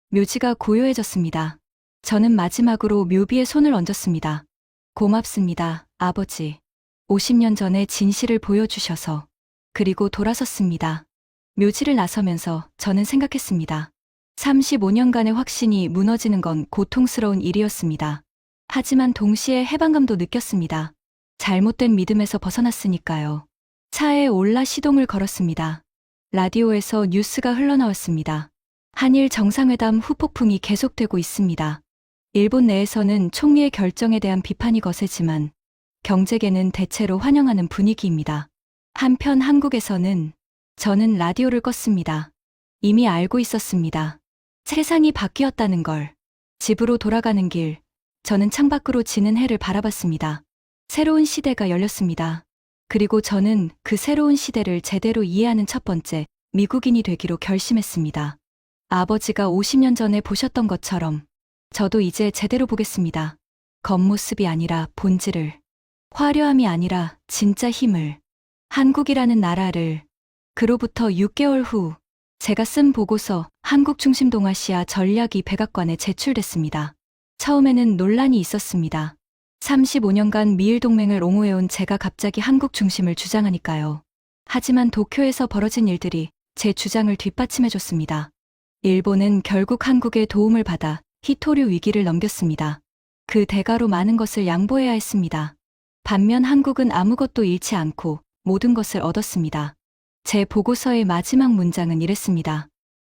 묘지가 고요해졌습니다. 저는 마지막으로 묘비에 손을 얹었습니다. 고맙습니다, 아버지. 50년 전에 진실을 보여주셔서. 그리고 돌아섰습니다. 묘지를 나서면서 저는 생각했습니다. 35년간의 확신이 무너지는 건 고통스러운 일이었습니다. 하지만 동시에 해방감도 느꼈습니다. 잘못된 믿음에서 벗어났으니까요. 차에 올라 시동을 걸었습니다. 라디오에서 뉴스가 흘러나왔습니다. 한일 정상회담 후폭풍이 계속되고 있습니다. 일본 내에서는 총리의 결정에 대한 비판이 거세지만 경제계는 대체로 환영하는 분위기입니다. 한편 한국에서는 저는 라디오를 껐습니다. 이미 알고 있었습니다. 세상이 바뀌었다는 걸. 집으로 돌아가는 길, 저는 창밖으로 지는 해를 바라봤습니다. 새로운 시대가 열렸습니다. 그리고 저는 그 새로운 시대를 제대로 이해하는 첫 번째 미국인이 되기로 결심했습니다. 아버지가 50년 전에 보셨던 것처럼 저도 이제 제대로 보겠습니다. 겉모습이 아니라 본질을, 화려함이 아니라 진짜 힘을, 한국이라는 나라를. 그로부터 6개월 후 제가 쓴 보고서 한국 중심 동아시아 전략이 백악관에 제출됐습니다. 처음에는 논란이 있었습니다. 35년간 미일 동맹을 옹호해온 제가 갑자기 한국 중심을 주장하니까요. 하지만 도쿄에서 벌어진 일들이 제 주장을 뒷받침해줬습니다. 일본은 결국 한국의 도움을 받아 히토류 위기를 넘겼습니다. 그 대가로 많은 것을 양보해야 했습니다. 반면 한국은 아무것도 잃지 않고 모든 것을 얻었습니다. 제 보고서의 마지막 문장은 이랬습니다.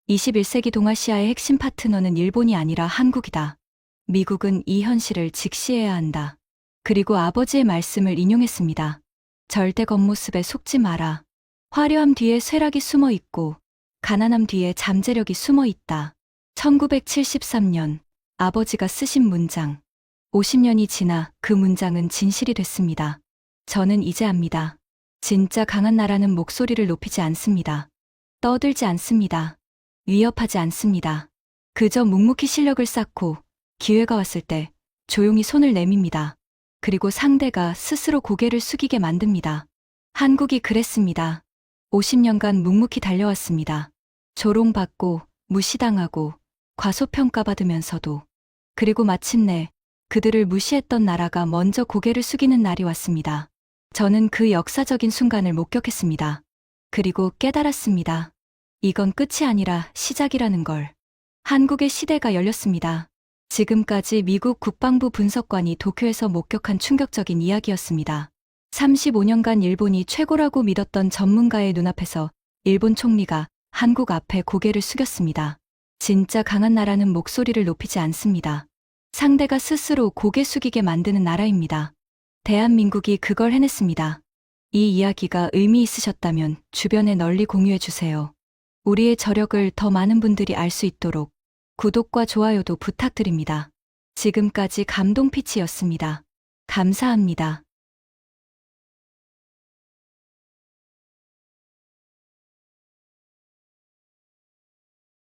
21세기 동아시아의 핵심 파트너는 일본이 아니라 한국이다. 미국은 이 현실을 직시해야 한다. 그리고 아버지의 말씀을 인용했습니다. 절대 겉모습에 속지 마라. 화려함 뒤에 쇠락이 숨어 있고 가난함 뒤에 잠재력이 숨어 있다. 1973년 아버지가 쓰신 문장. 50년이 지나 그 문장은 진실이 됐습니다. 저는 이제 압니다. 진짜 강한 나라는 목소리를 높이지 않습니다. 떠들지 않습니다. 위협하지 않습니다. 그저 묵묵히 실력을 쌓고 기회가 왔을 때 조용히 손을 내밉니다. 그리고 상대가 스스로 고개를 숙이게 만듭니다. 한국이 그랬습니다. 50년간 묵묵히 달려왔습니다. 조롱받고 무시당하고 과소평가받으면서도. 그리고 마침내 그들을 무시했던 나라가 먼저 고개를 숙이는 날이 왔습니다. 저는 그 역사적인 순간을 목격했습니다. 그리고 깨달았습니다. 이건 끝이 아니라 시작이라는 걸. 한국의 시대가 열렸습니다. 지금까지 미국 국방부 분석관이 도쿄에서 목격한 충격적인 이야기였습니다. 35년간 일본이 최고라고 믿었던 전문가의 눈앞에서 일본 총리가 한국 앞에 고개를 숙였습니다. 진짜 강한 나라는 목소리를 높이지 않습니다. 상대가 스스로 고개 숙이게 만드는 나라입니다. 대한민국이 그걸 해냈습니다. 이 이야기가 의미 있으셨다면 주변에 널리 공유해 주세요. 우리의 저력을 더 많은 분들이 알 수 있도록 구독과 좋아요도 부탁드립니다. 지금까지 감동피치였습니다. 감사합니다.